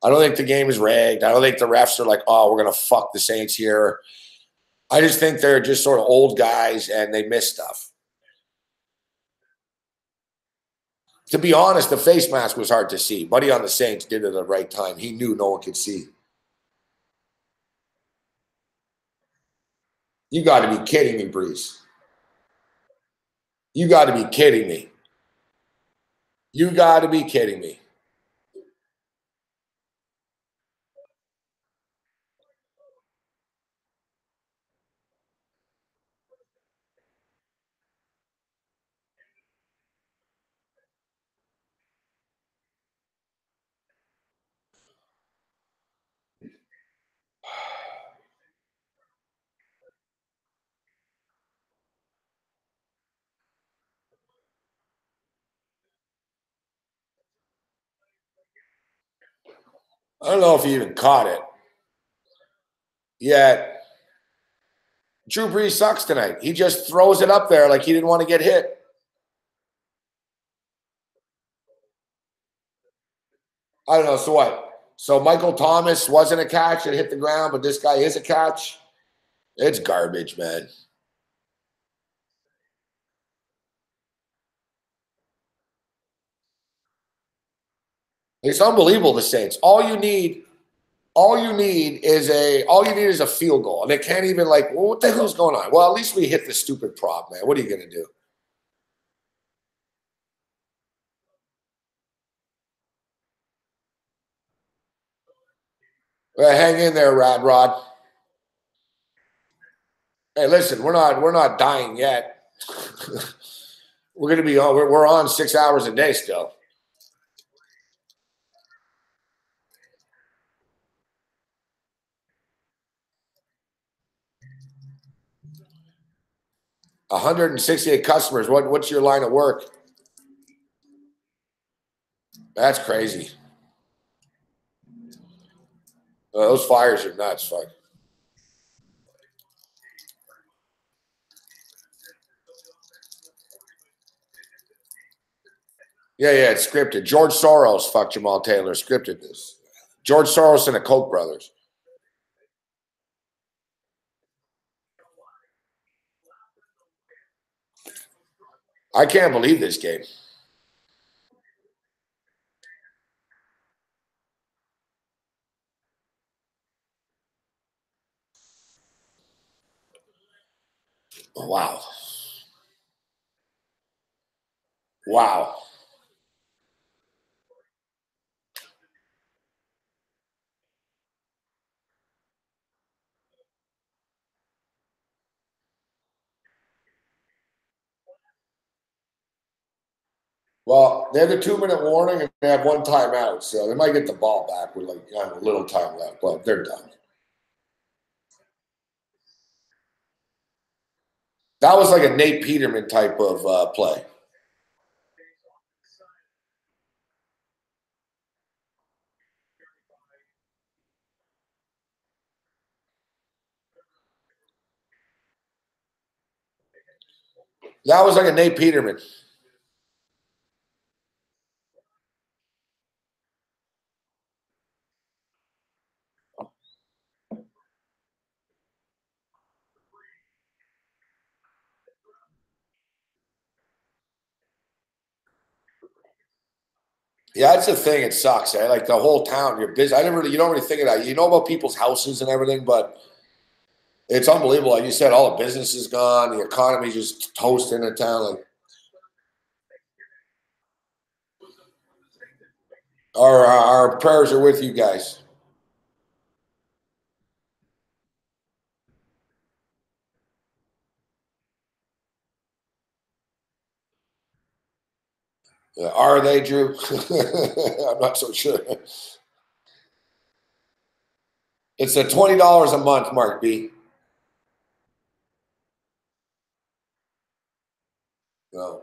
I don't think the game is rigged. I don't think the refs are like, oh, we're going to fuck the Saints here. I just think they're just sort of old guys and they miss stuff. To be honest, the face mask was hard to see. Buddy on the Saints did it at the right time. He knew no one could see. You got to be kidding me, Breeze. You got to be kidding me. You got to be kidding me. I don't know if he even caught it. Yet, Drew Brees sucks tonight. He just throws it up there like he didn't want to get hit. I don't know. So what? So Michael Thomas wasn't a catch and hit the ground, but this guy is a catch. It's garbage, man. It's unbelievable, the Saints. All you need is a field goal. And they can't even like, well, what the hell's going on? Well, at least we hit the stupid prop, man. What are you gonna do? Well, hang in there, Rod Rod. Hey, listen, we're not dying yet. We're gonna be on. We're on 6 hours a day still. One 168 customers. What's your line of work? That's crazy. Those fires are nuts, fuck. Yeah, it's scripted. George Soros, fuck Jamal Taylor, scripted this. George Soros and the Koch brothers. I can't believe this game. Wow. Wow. Well, they have a 2-minute warning and they have one timeout, so they might get the ball back with like a little time left, but they're done. That was like a Nate Peterman type of play. That was like a Nate Peterman. Yeah, that's the thing. It sucks. Eh? Like the whole town, you're busy. You don't really think of that. You know about people's houses and everything, but it's unbelievable. Like you said, all the business is gone. The economy just toasting in town. Like our prayers are with you guys. Are they, Drew? I'm not so sure. It's a $20 a month, Mark B. No,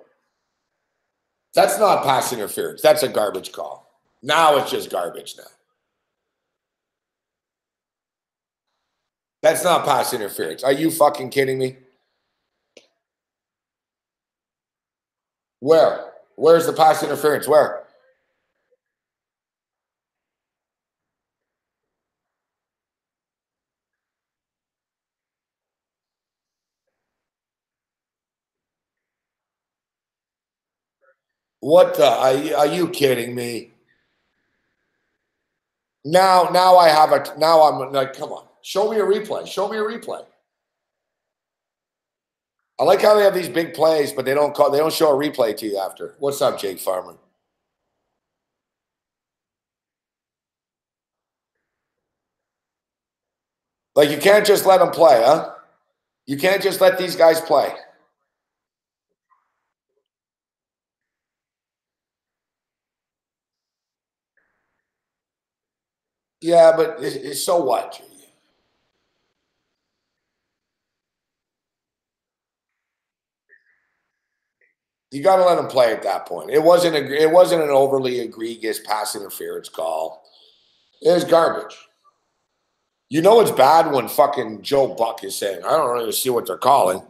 that's not pass interference. That's a garbage call. Now it's just garbage. Now that's not pass interference. Are you fucking kidding me? Where? Where's the pass interference? Where? What the? Are you kidding me? Now I have a. Now I'm like, come on, show me a replay. Show me a replay. I like how they have these big plays, but they don't call. They don't show a replay to you after. What's up, Jake Farmer? Like you can't just let them play, huh? You can't just let these guys play. Yeah, but so what? You got to let them play at that point. It wasn't an overly egregious pass interference call. It was garbage. You know it's bad when fucking Joe Buck is saying, "I don't really see what they're calling."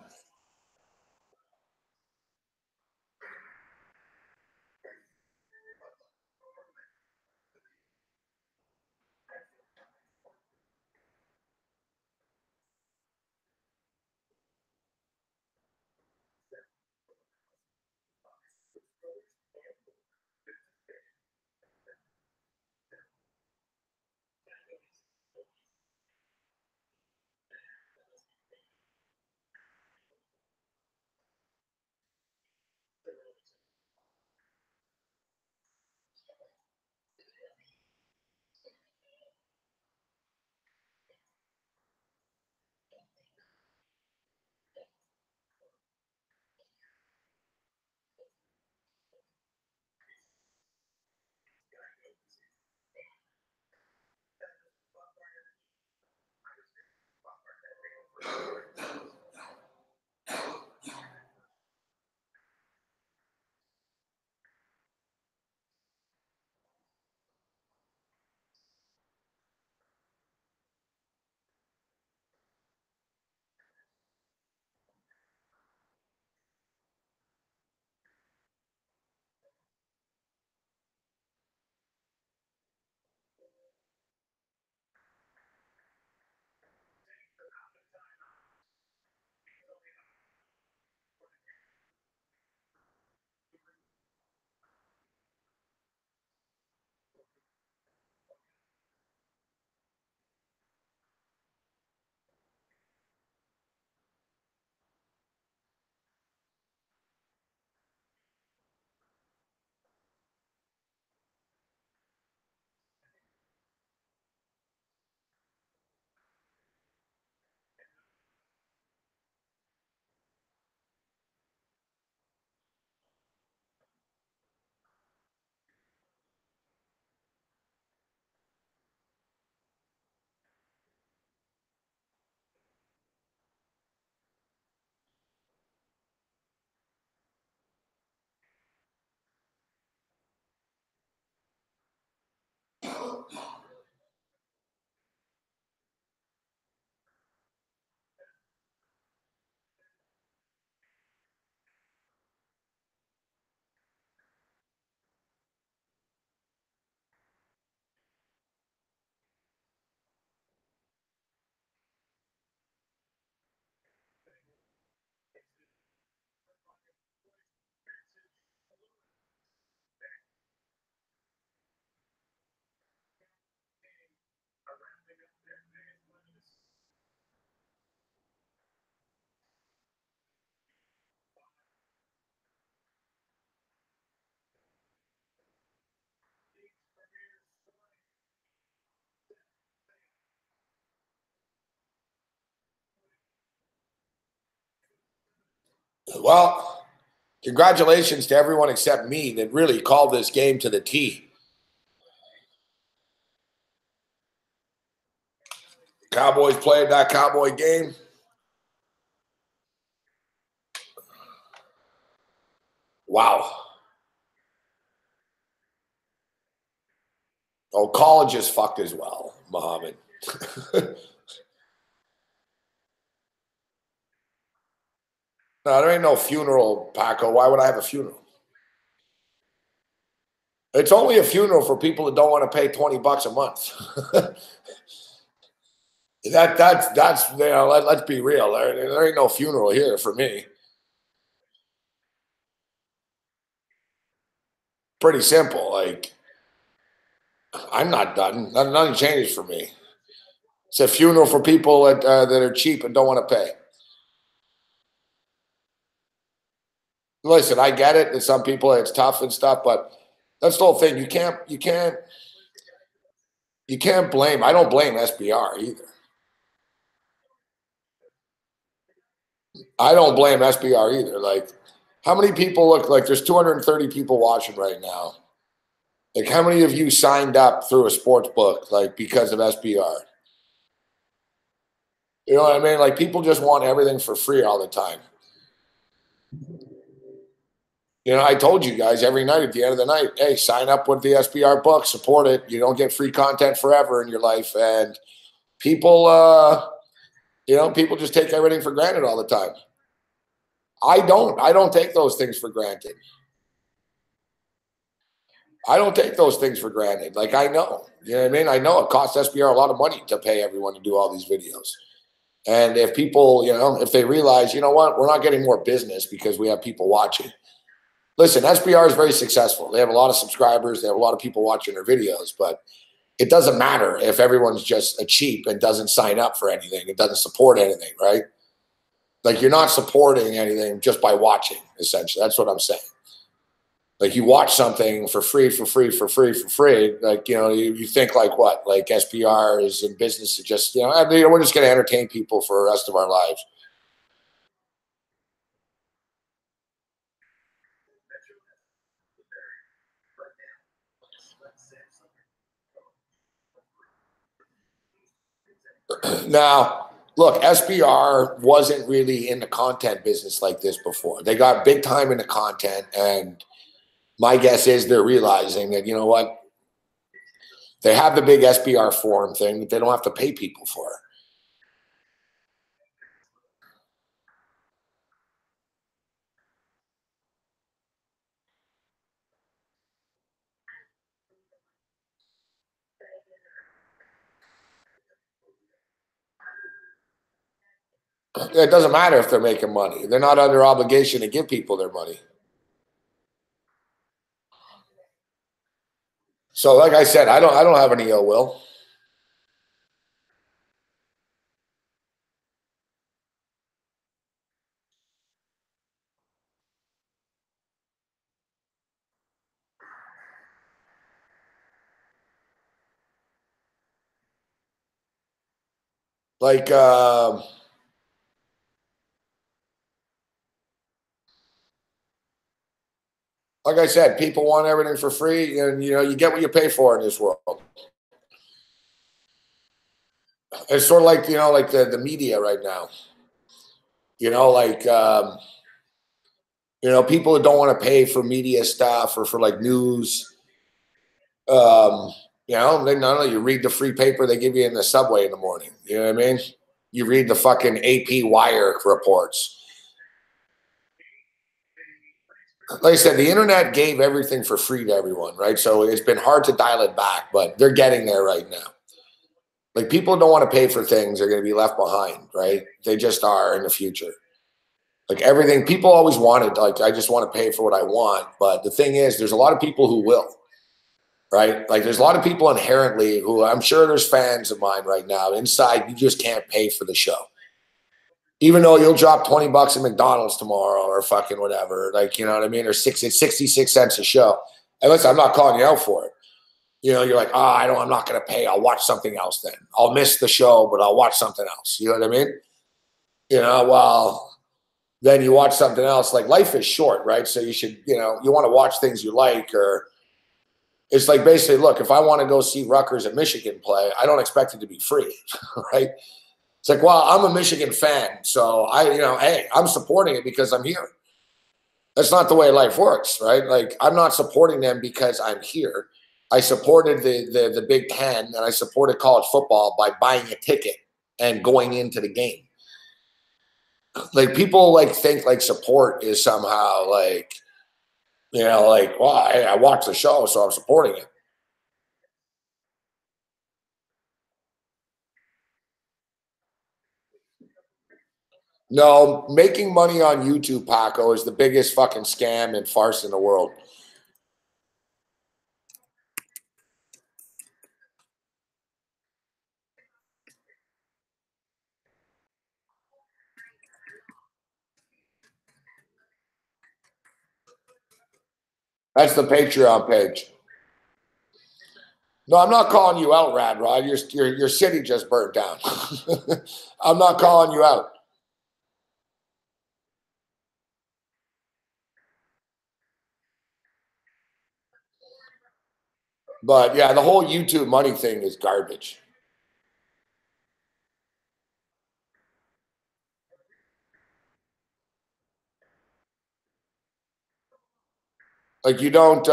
Well, congratulations to everyone except me that really called this game to the T. Cowboys played that Cowboy game. Wow. Oh, college is fucked as well, Muhammad. No, there ain't no funeral, Paco. Why would I have a funeral? It's only a funeral for people that don't want to pay $20 a month. that's you know, let's be real. There ain't no funeral here for me. Pretty simple. Like, I'm not done. Nothing changes for me. It's a funeral for people that are cheap and don't want to pay. Listen, I get it. That some people it's tough and stuff, but that's the whole thing. You can't blame. I don't blame SBR either. I don't blame SBR either. Like, how many people look like there's 230 people watching right now? Like, how many of you signed up through a sports book, like, because of SBR? You know what I mean? Like, people just want everything for free all the time. You know, I told you guys every night at the end of the night, hey, sign up with the SBR book, support it. You don't get free content forever in your life. And people, you know, people just take everything for granted all the time. I don't take those things for granted. I don't take those things for granted. Like, I know, you know what I mean? I know it costs SBR a lot of money to pay everyone to do all these videos. And if people, you know, if they realize, you know what, we're not getting more business because we have people watching. Listen, SBR is very successful. They have a lot of subscribers. They have a lot of people watching their videos, but it doesn't matter if everyone's just a cheap and doesn't sign up for anything. It doesn't support anything, right? Like, you're not supporting anything just by watching, essentially. That's what I'm saying. Like, you watch something for free. Like, you know, you think like what? Like, SBR is in business to just, you know, I mean, we're just going to entertain people for the rest of our lives. Now, look, SBR wasn't really in the content business like this before. They got big time into content, and my guess is they're realizing that, you know what? They have the big SBR forum thing that they don't have to pay people for. It doesn't matter if they're making money. They're not under obligation to give people their money. So, like I said, I don't have any ill will. Like, like I said, people want everything for free, and you know, you get what you pay for in this world. It's sort of like, you know, like the media right now. You know, like, you know, people that don't want to pay for media stuff or for like news. You know, they not only you read the free paper they give you in the subway in the morning. You know what I mean? You read the fucking AP Wire reports. Like I said, the internet gave everything for free to everyone, right? So it's been hard to dial it back, but they're getting there right now. Like, people don't want to pay for things, they're going to be left behind, right? They just are in the future. Like, everything, people always wanted, like, I just want to pay for what I want. But the thing is, there's a lot of people who will, right? Like, there's a lot of people inherently who, I'm sure there's fans of mine right now. Inside, you just can't pay for the show. Even though you'll drop $20 at McDonald's tomorrow or fucking whatever, like, you know what I mean? Or it's 66 cents a show. And listen, I'm not calling you out for it. You know, you're like, I'm not going to pay. I'll watch something else then. I'll miss the show, but I'll watch something else. You know what I mean? You know, well, then you watch something else. Like life is short, right? So you should, you want to watch things you like, or it's like basically, look, if I want to go see Rutgers at Michigan play, I don't expect it to be free, right? It's like, well, I'm a Michigan fan, so hey, I'm supporting it because I'm here. That's not the way life works, right? Like I'm not supporting them because I'm here. I supported the Big Ten and I supported college football by buying a ticket and going into the game. Like people like think like support is somehow like, like, well, I watched the show, so I'm supporting it. No, making money on YouTube, Paco, is the biggest fucking scam and farce in the world. That's the Patreon page. No, I'm not calling you out, Rad Rod. Your city just burnt down. I'm not calling you out. But yeah, the whole YouTube money thing is garbage. Like you don't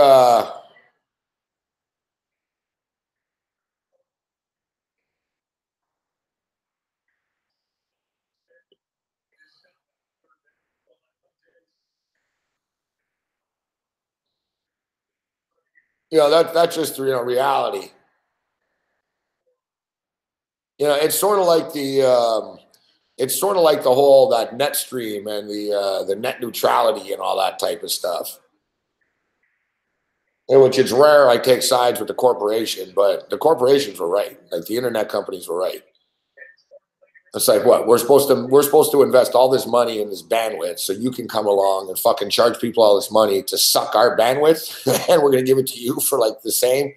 that's just reality. It's sort of like the whole that net stream and the net neutrality and all that type of stuff. Which it's rare I take sides with the corporation, but the corporations were right. Like the internet companies were right. It's like what we're supposed to invest all this money in this bandwidth so you can come along and fucking charge people all this money to suck our bandwidth, and we're gonna give it to you for like the same.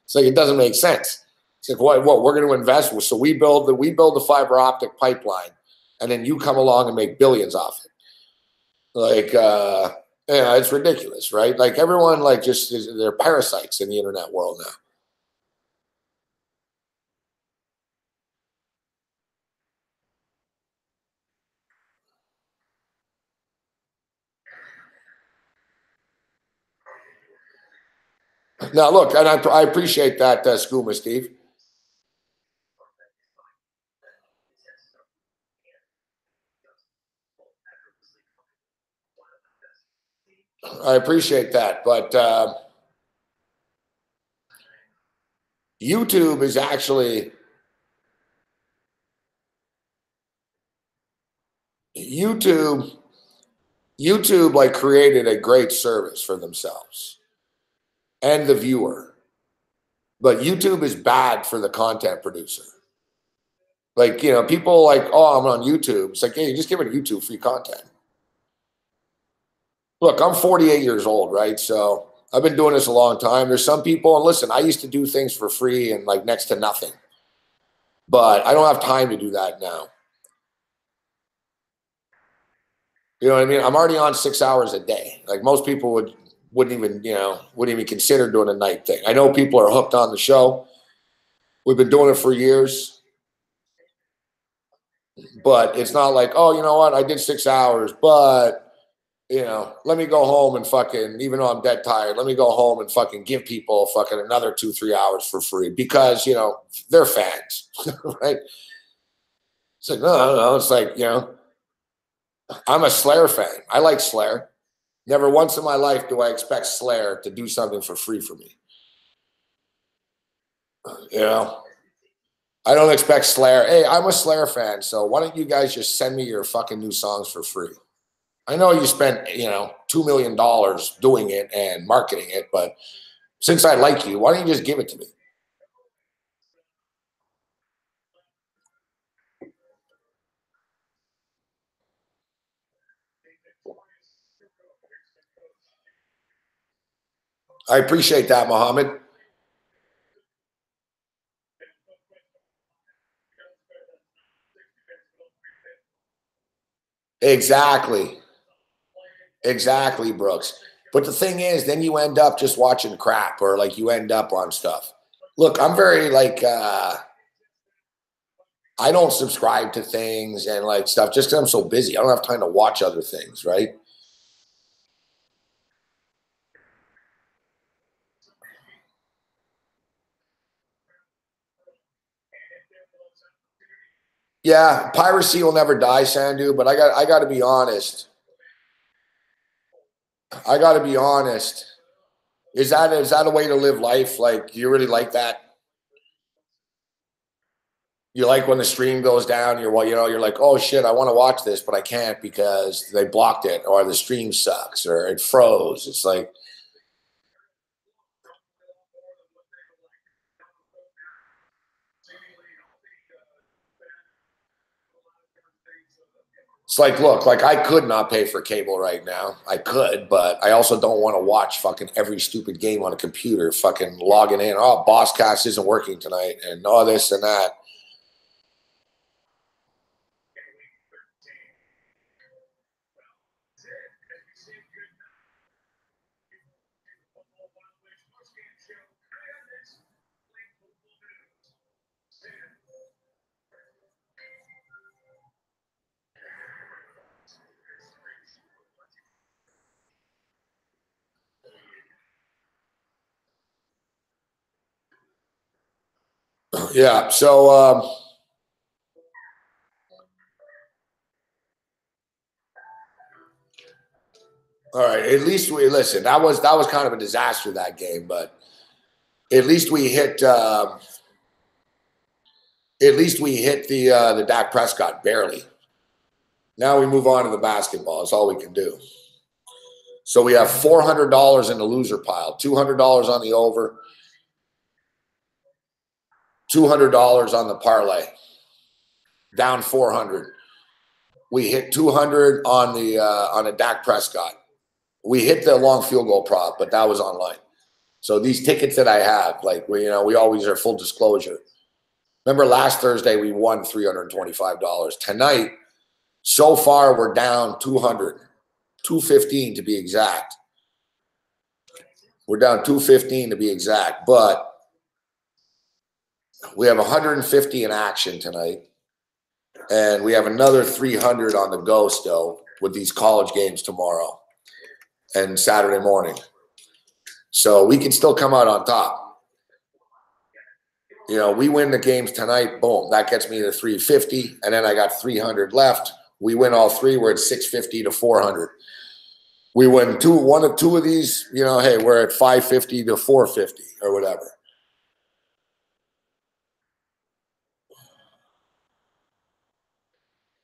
It's like it doesn't make sense. It's like what we're gonna invest, so we build the fiber optic pipeline, and then you come along and make billions off it. Like it's ridiculous, right? Like everyone like they're parasites in the internet world now. Now, look, and I appreciate that, Skooma Steve. I appreciate that, but YouTube is actually YouTube. YouTube like created a great service for themselves and the viewer, but YouTube is bad for the content producer. Like people like, oh, I'm on YouTube. It's like, hey, you just give it YouTube free content. Look, I'm 48 years old, right? So I've been doing this a long time. There's some people, and listen, I used to do things for free and like next to nothing, but I don't have time to do that now. You know what I mean? I'm already on 6 hours a day. Like most people wouldn't even consider doing a night thing. I know people are hooked on the show. We've been doing it for years, but it's not like, oh, you know what? I did 6 hours, but let me go home and fucking, even though I'm dead tired, let me go home and fucking give people fucking another 2-3 hours for free because, they're fans, right? It's like, no. It's like, I'm a Slayer fan. I like Slayer. Never once in my life do I expect Slayer to do something for free for me. I don't expect Slayer. Hey, I'm a Slayer fan, so why don't you guys just send me your fucking new songs for free? I know you spent, $2 million doing it and marketing it, but since I like you, why don't you just give it to me? I appreciate that, Mohammed. Exactly. Exactly, Brooks. But the thing is, then you end up just watching crap, or like you end up on stuff. Look, I'm very like I don't subscribe to things and like stuff just because I'm so busy. I don't have time to watch other things, right? Yeah, piracy will never die, Sandu, but I got to be honest. I got to be honest. Is that a way to live life? Like, do you really like that? You like when the stream goes down, you're like, oh shit, I want to watch this, but I can't because they blocked it, or the stream sucks, or it froze. It's like, look, like I could not pay for cable right now. I could, but I also don't want to watch fucking every stupid game on a computer, fucking logging in. Oh, Bosscast isn't working tonight, and all this and that. Yeah. So, all right. At least we listen. That was kind of a disaster, that game, but at least we hit. At least we hit the Dak Prescott barely. Now we move on to the basketball. That's all we can do. So we have $400 in the loser pile, $200 on the over, $200 on the parlay, down 400. We hit 200 on the Dak Prescott. We hit the long field goal prop, but that was online. So these tickets that I have, like we always are full disclosure. Remember last Thursday we won $325. Tonight, so far we're down 200, 215 to be exact. We're down 215 to be exact, but we have 150 in action tonight, and we have another 300 on the go still with these college games tomorrow and Saturday morning. So we can still come out on top. We win the games tonight, boom, that gets me to 350, and then I got 300 left. We win all three, we're at 650 to 400. We win one of two of these, hey, we're at 550 to 450 or whatever.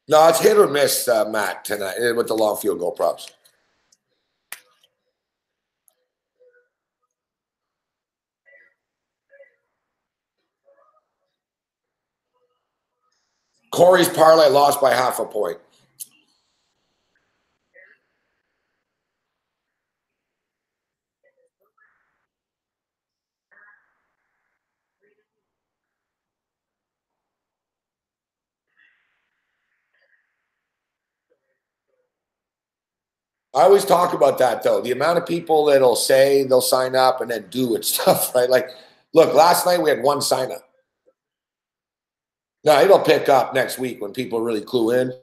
No, it's hit or miss, Matt, tonight with the long field goal props. Corey's parlay lost by half a point. I always talk about that, though. The amount of people that'll say they'll sign up and then do it stuff, right? Like, look, last night we had one sign up. Now, it'll pick up next week when people really clue in.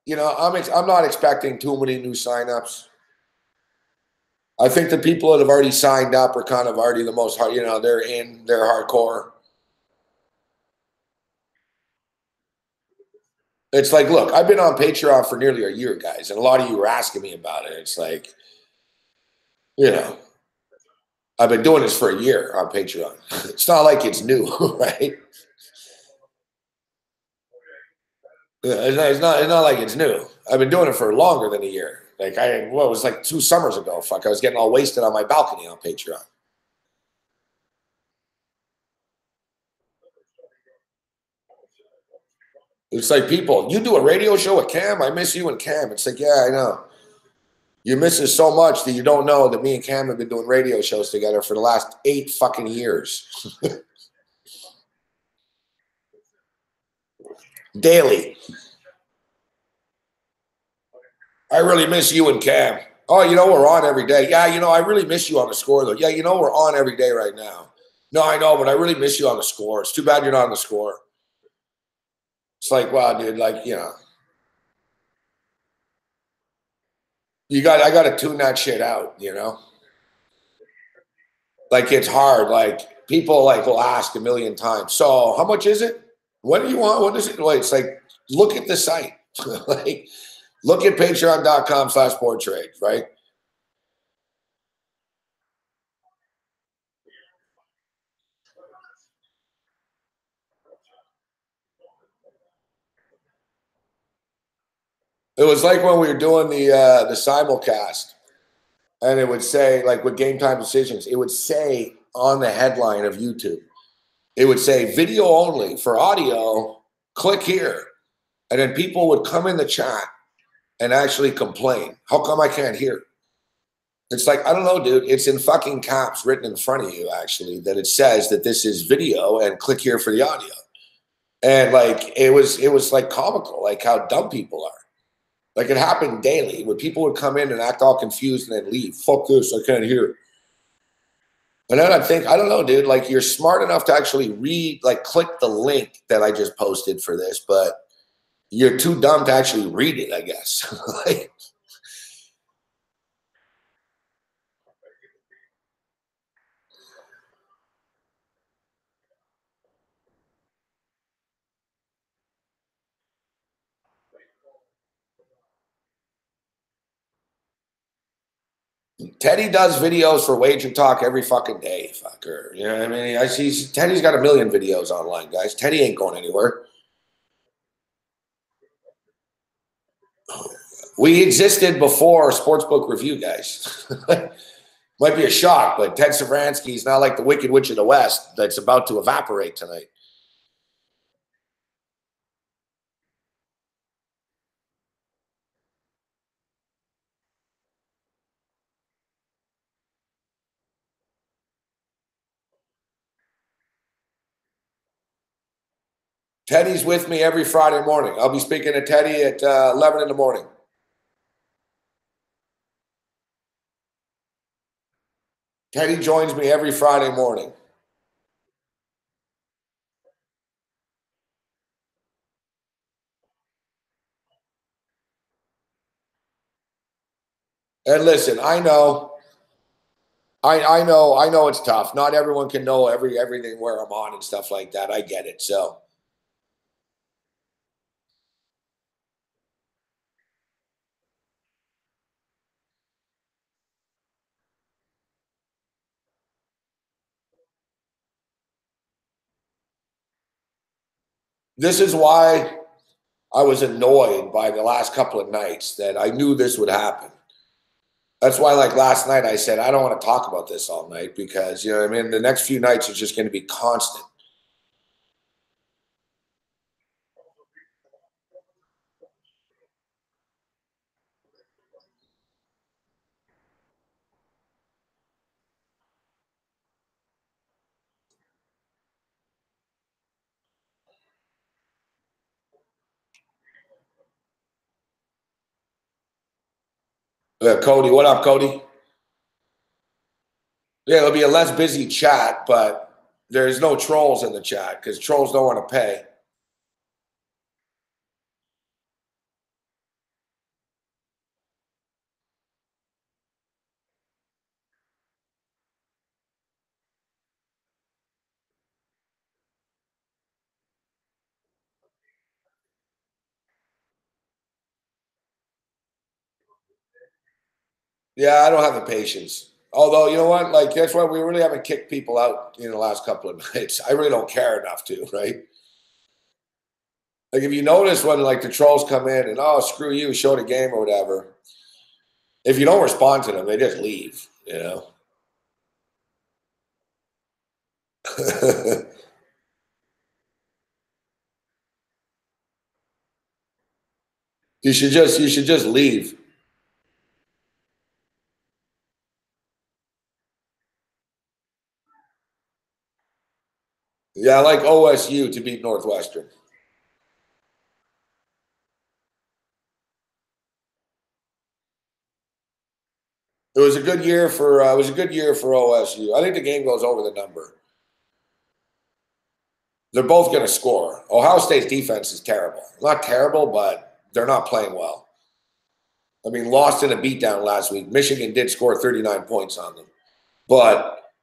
I'm not expecting too many new signups. I think the people that have already signed up are kind of already the most hard, they're hardcore. It's like, look, I've been on Patreon for nearly a year, guys, and a lot of you were asking me about it. It's like, I've been doing this for a year on Patreon. It's not like it's new, right? It's not like it's new. I've been doing it for longer than a year. Like it was like 2 summers ago. Fuck, I was getting all wasted on my balcony on Patreon. It's like, people, you do a radio show with Cam? I miss you and Cam. It's like, yeah, I know. You miss us so much that you don't know that me and Cam have been doing radio shows together for the last 8 fucking years. daily. I really miss you and Cam. Oh, you know, we're on every day. Yeah, you know, I really miss you on the score, though. Yeah, you know, we're on every day right now. No, I know, but I really miss you on the score. It's too bad you're not on the score. It's like, wow, dude, like, you know. I got to tune that shit out, you know? Like, it's hard. Like, people, like, will ask a million times, so how much is it? What do you want? What is it? Like, it's like, look at the site. Like, look at patreon.com/sporttrade, right? It was like when we were doing the simulcast, and it would say, like with Game Time Decisions, it would say on the headline of YouTube, it would say video only. For audio, click here. And then people would come in the chat and actually complain. How come I can't hear? It's like, I don't know, dude. It's in fucking caps written in front of you, actually, that it says that this is video and click here for the audio. And like it was like comical, like how dumb people are. Like it happened daily where people would come in and act all confused and then leave. Fuck this, I can't hear. And then I think, I don't know, dude, like you're smart enough to actually read, like click the link that I just posted for this, but you're too dumb to actually read it, I guess. Like, Teddy does videos for Wager Talk every fucking day, fucker. You know what I mean? I see Teddy's got a million videos online, guys. Teddy ain't going anywhere. We existed before Sportsbook Review, guys. Might be a shock, but Ted Savransky's not like the Wicked Witch of the West that's about to evaporate tonight. Teddy's with me every Friday morning. I'll be speaking to Teddy at 11 in the morning. Teddy joins me every Friday morning. And listen, I know it's tough. Not everyone can know everything where I'm on and stuff like that. I get it. So this is why I was annoyed by the last couple of nights that I knew this would happen. That's why, like last night, I said, I don't want to talk about this all night because, you know what I mean? The next few nights is just going to be constant. Cody, what up, Cody? Yeah, it'll be a less busy chat, but there's no trolls in the chat because trolls don't want to pay. Yeah, I don't have the patience. Although, you know what? Like, that's why we really haven't kicked people out in the last couple of nights. I really don't care enough to, right? Like, if you notice when, like, the trolls come in and, oh, screw you, show the game or whatever, if you don't respond to them, they just leave, you know? You should just leave. Yeah, I like OSU to beat Northwestern. It was a good year for OSU. I think the game goes over the number. They're both going to score. Ohio State's defense is terrible. Not terrible, but they're not playing well. I mean, lost in a beatdown last week. Michigan did score 39 points on them. But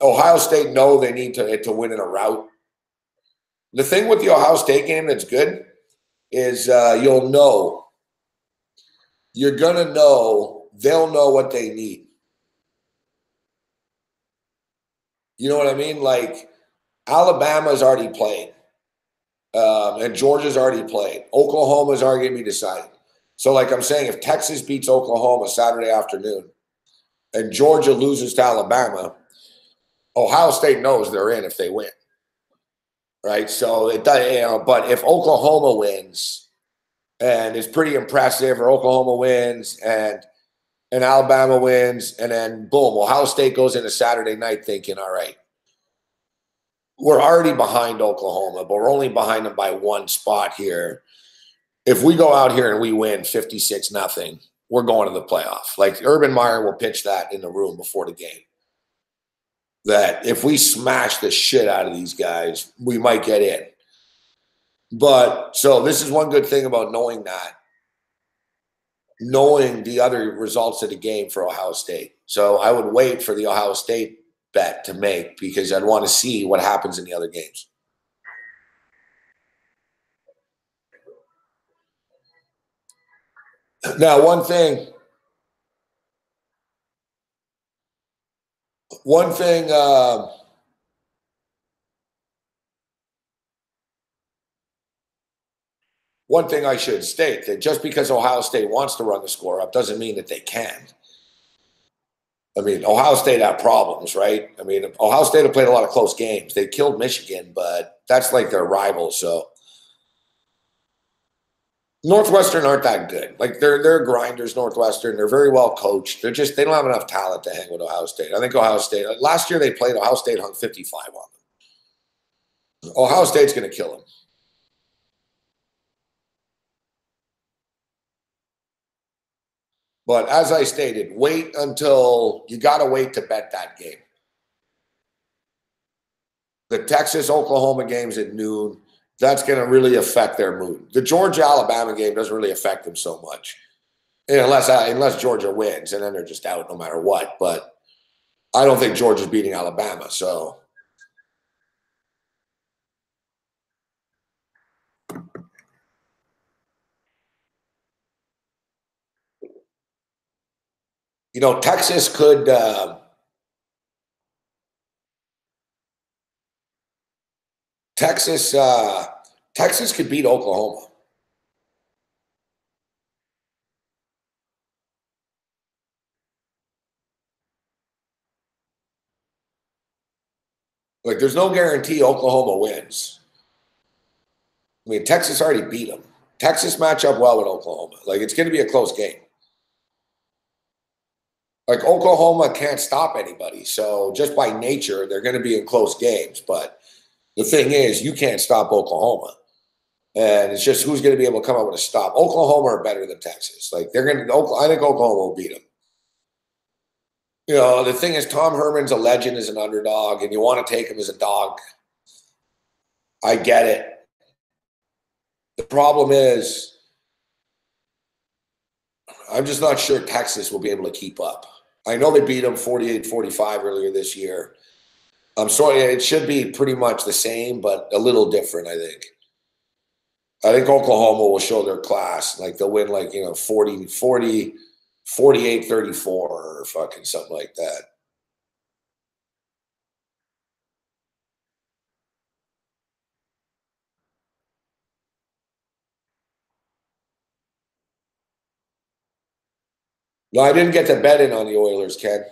Ohio State know they need to win in a rout. The thing with the Ohio State game that's good is you'll know. You're going to know. They'll know what they need. You know what I mean? Like, Alabama's already played. And Georgia's already played. Oklahoma's already going to be decided. So, like I'm saying, if Texas beats Oklahoma Saturday afternoon and Georgia loses to Alabama, Ohio State knows they're in if they win. Right? So, but if Oklahoma wins and is pretty impressive, or Oklahoma wins and Alabama wins, and then boom, Ohio State goes into Saturday night thinking, all right, we're already behind Oklahoma, but we're only behind them by one spot here. If we go out here and we win 56-0, we're going to the playoff. Like, Urban Meyer will pitch that in the room before the game. That if we smash the shit out of these guys, we might get in. But so this is one good thing about knowing that. Knowing the other results of the game for Ohio State. So I would wait for the Ohio State bet to make, because I'd want to see what happens in the other games. Now, one thing I should state, that just because Ohio State wants to run the score up doesn't mean that they can. I mean, Ohio State had problems, right? I mean, Ohio State have played a lot of close games. They killed Michigan, but that's like their rival. So Northwestern aren't that good. Like, they're grinders, Northwestern. They're very well coached. They don't have enough talent to hang with Ohio State. I think Ohio State, last year they played, Ohio State hung 55 on them. Ohio State's going to kill them. But as I stated, you got to wait to bet that game. The Texas-Oklahoma game's at noon. That's going to really affect their mood. The Georgia-Alabama game doesn't really affect them so much, unless Georgia wins, and then they're just out no matter what. But I don't think Georgia's beating Alabama. So, Texas could Texas could beat Oklahoma. Like, there's no guarantee Oklahoma wins. I mean, Texas already beat them. Texas match up well with Oklahoma. Like, it's going to be a close game. Like, Oklahoma can't stop anybody. So just by nature, they're going to be in close games. But the thing is, you can't stop Oklahoma. And it's just who's going to be able to come up with a stop. Oklahoma are better than Texas. Like, I think Oklahoma will beat them. The thing is, Tom Herman's a legend as an underdog, and you want to take him as a dog. I get it. The problem is, I'm just not sure Texas will be able to keep up. I know they beat them 48-45 earlier this year. I'm sorry, it should be pretty much the same, but a little different, I think. I think Oklahoma will show their class. Like, they'll win 48-34 or fucking something like that. No, I didn't get to bet in on the Oilers, Ken.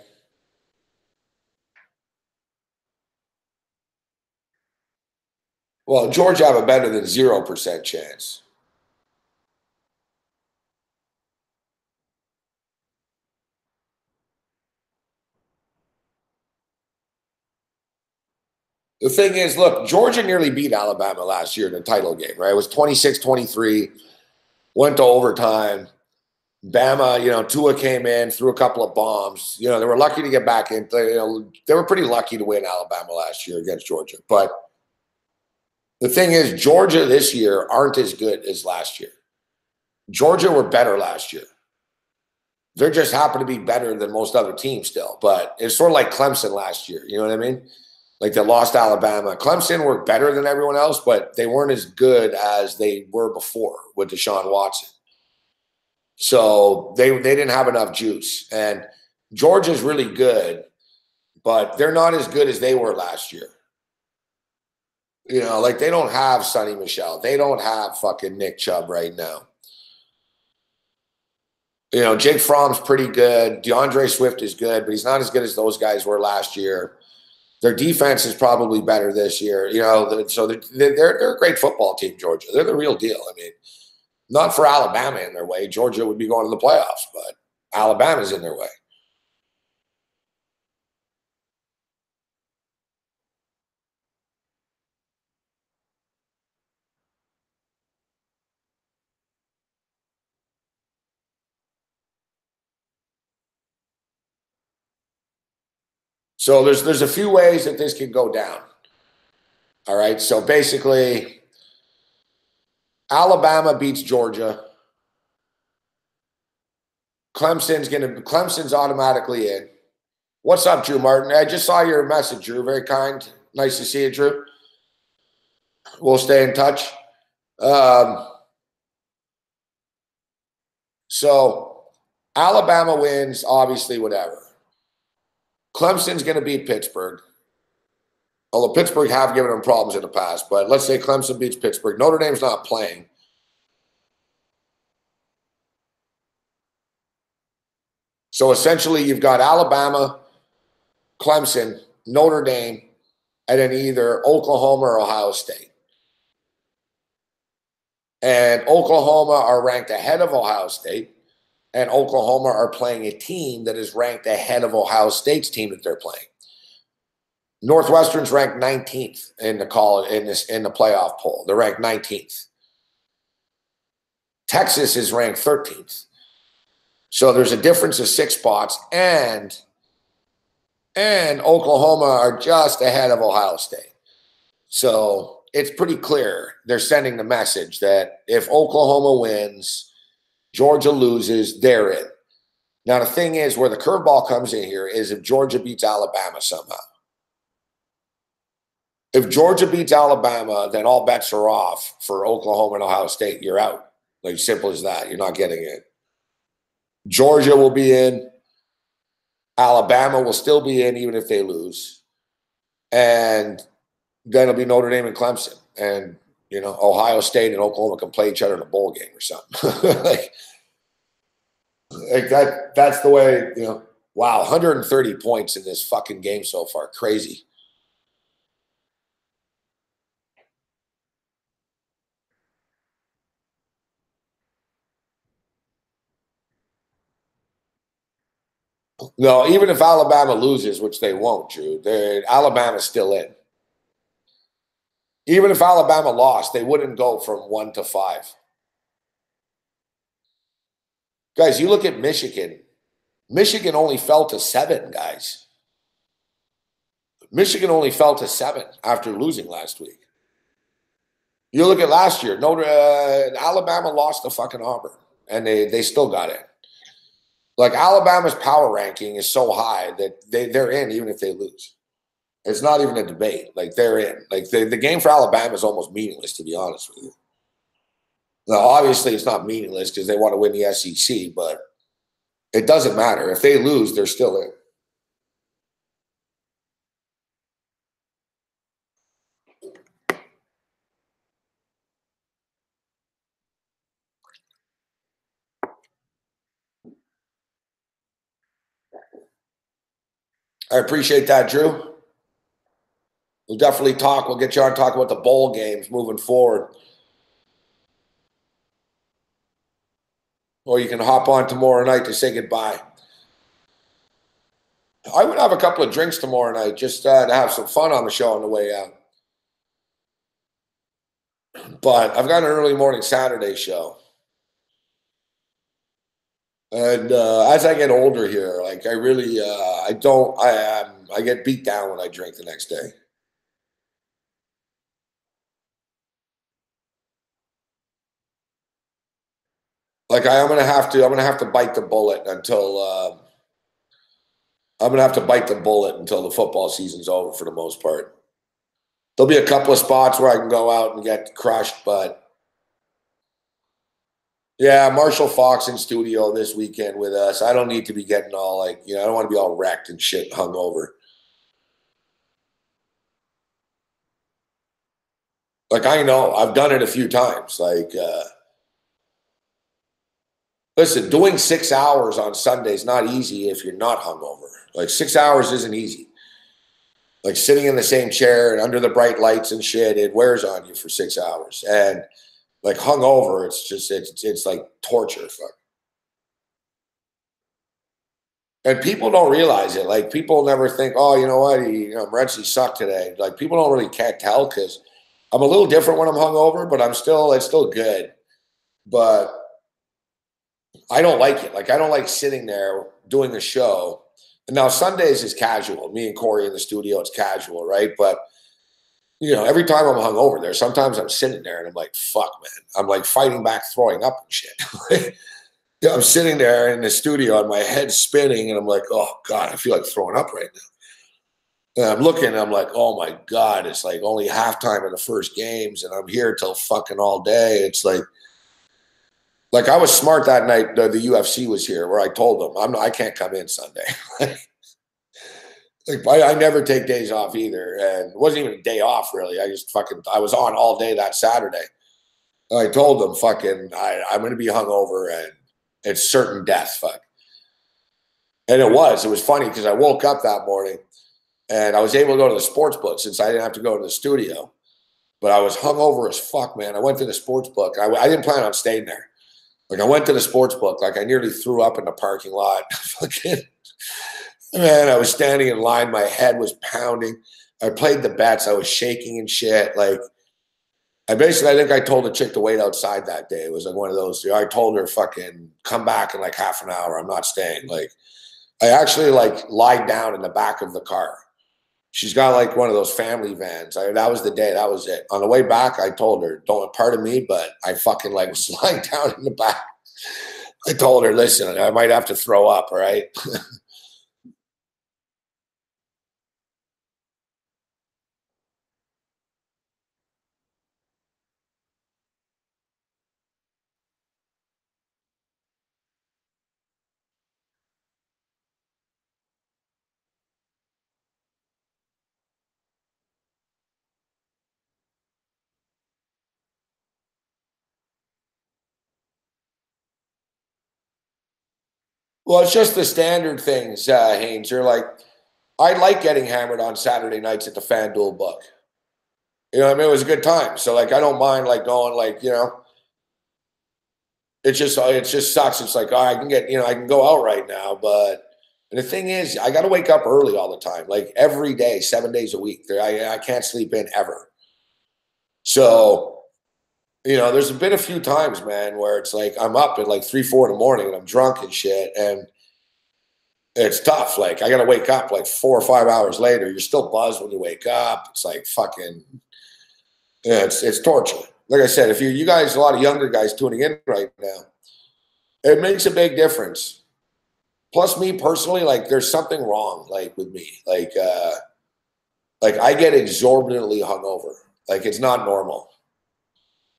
Well, Georgia have a better than 0% chance. The thing is, look, Georgia nearly beat Alabama last year in the title game, right? It was 26-23, went to overtime. Bama, you know, Tua came in, threw a couple of bombs. You know, they were lucky to get back in. You know, they were pretty lucky to win Alabama last year against Georgia. But the thing is, Georgia this year aren't as good as last year. Georgia were better last year. They just happen to be better than most other teams still. But it's sort of like Clemson last year. You know what I mean? Like they lost Alabama. Clemson were better than everyone else, but they weren't as good as they were before with Deshaun Watson. So they didn't have enough juice. And Georgia's really good, but they're not as good as they were last year. You know, like they don't have Sonny Michel. They don't have fucking Nick Chubb right now. You know, Jake Fromm's pretty good. DeAndre Swift is good, but he's not as good as those guys were last year. Their defense is probably better this year. You know, so they're a great football team, Georgia. They're the real deal. I mean, not for Alabama in their way. Georgia would be going to the playoffs, but Alabama's in their way. So there's a few ways that this can go down. All right. So basically, Alabama beats Georgia. Clemson's automatically in. What's up, Drew Martin? I just saw your message, Drew. Very kind. Nice to see you, Drew. We'll stay in touch. So Alabama wins, obviously, whatever. Clemson's going to beat Pittsburgh. Although Pittsburgh have given them problems in the past, but let's say Clemson beats Pittsburgh. Notre Dame's not playing. So essentially, you've got Alabama, Clemson, Notre Dame, and then either Oklahoma or Ohio State. And Oklahoma are ranked ahead of Ohio State, and Oklahoma are playing a team that is ranked ahead of Ohio State's team that they're playing. Northwestern's ranked 19th in the playoff poll. They're ranked 19th. Texas is ranked 13th. So there's a difference of 6 spots, and Oklahoma are just ahead of Ohio State. So it's pretty clear they're sending the message that if Oklahoma wins, Georgia loses, they're in. Now, the thing is, where the curveball comes in here is if Georgia beats Alabama somehow. If Georgia beats Alabama, then all bets are off for Oklahoma and Ohio State. You're out. Like, simple as that. You're not getting in. Georgia will be in. Alabama will still be in even if they lose. And then it'll be Notre Dame and Clemson. And, you know, Ohio State and Oklahoma can play each other in a bowl game or something. like that's the way, you know. Wow, 130 points in this fucking game so far. Crazy. No, even if Alabama loses, which they won't, Drew, Alabama's still in. Even if Alabama lost, they wouldn't go from 1 to 5. Guys, you look at Michigan. Michigan only fell to 7, guys. Michigan only fell to 7 after losing last week. You look at last year. Alabama lost to fucking Auburn, and they still got in. Like, Alabama's power ranking is so high that they're in even if they lose. It's not even a debate. Like, they're in. Like, the game for Alabama is almost meaningless, to be honest with you. Now, obviously, it's not meaningless because they want to win the SEC, but it doesn't matter. If they lose, they're still in. I appreciate that, Drew. We'll definitely talk. We'll get you on to talk about the bowl games moving forward. Or you can hop on tomorrow night to say goodbye. I would have a couple of drinks tomorrow night just to have some fun on the show on the way out. But I've got an early morning Saturday show. And as I get older here, like I really, I get beat down when I drink the next day. Like I'm gonna have to bite the bullet until I'm gonna have to bite the bullet until the football season's over for the most part. There'll be a couple of spots where I can go out and get crushed, but yeah, Marshall Fox in studio this weekend with us. I don't need to be getting all like, I don't want to be all wrecked and shit hungover. Like I know, I've done it a few times. Like, listen, doing 6 hours on Sunday is not easy if you're not hungover. Like 6 hours isn't easy. Like sitting in the same chair and under the bright lights and shit, it wears on you for 6 hours. And like hungover, it's like torture. Fuck. And people don't realize it. Like people never think, oh, you know what, Morency sucked today. Like people don't really can't tell because I'm a little different when I'm hungover, but it's still good. But I don't like it. Like I don't like sitting there doing the show. And now Sundays is casual. Me and Corey in the studio, it's casual, right? But every time I'm hungover there, sometimes I'm sitting there and I'm like, fuck, man. I'm like fighting back, throwing up and shit. I'm sitting there in the studio and my head's spinning and I'm like, oh God, I feel like throwing up right now. And I'm looking and I'm like, oh my God, it's like only halftime of the first games and I'm here till fucking all day. It's like I was smart that night. The UFC was here where I told them I can't come in Sunday. Like I never take days off either. And it wasn't even a day off really. I was on all day that Saturday. I told them I'm going to be hungover and it's certain death. Fuck. And it was funny because I woke up that morning and I was able to go to the Sportsbook since I didn't have to go to the studio, but I was hungover as fuck, man. I went to the Sportsbook. I didn't plan on staying there. Like I went to the Sportsbook, like I nearly threw up in the parking lot. Fucking man, I was standing in line. My head was pounding. I played the bets. I was shaking and shit. Like I think I told the chick to wait outside that day. It was like one of those. I told her fucking come back in like half an hour. I'm not staying. Like I actually like lied down in the back of the car. She's got like one of those family vans. That was the day. That was it. On the way back, I told her, don't pardon me, but I fucking like was lying down in the back. I told her, listen, I might have to throw up. All right. Well, it's just the standard things, Haynes. You're like, I like getting hammered on Saturday nights at the FanDuel book. You know what I mean? It was a good time. So like I don't mind like going like, it just sucks. It's like, oh, I can get, I can go out right now. But and the thing is, I gotta wake up early all the time, like every day, 7 days a week. I can't sleep in ever. So, there's been a few times, man, where it's like I'm up at like 3, 4 in the morning and I'm drunk and shit. And it's tough. Like I gotta wake up like 4 or 5 hours later. You're still buzzed when you wake up. It's like fucking it's torture. Like I said, if you guys, a lot of younger guys tuning in right now, it makes a big difference. Plus, me personally, like there's something wrong, like with me, like I get exorbitantly hungover. Like it's not normal.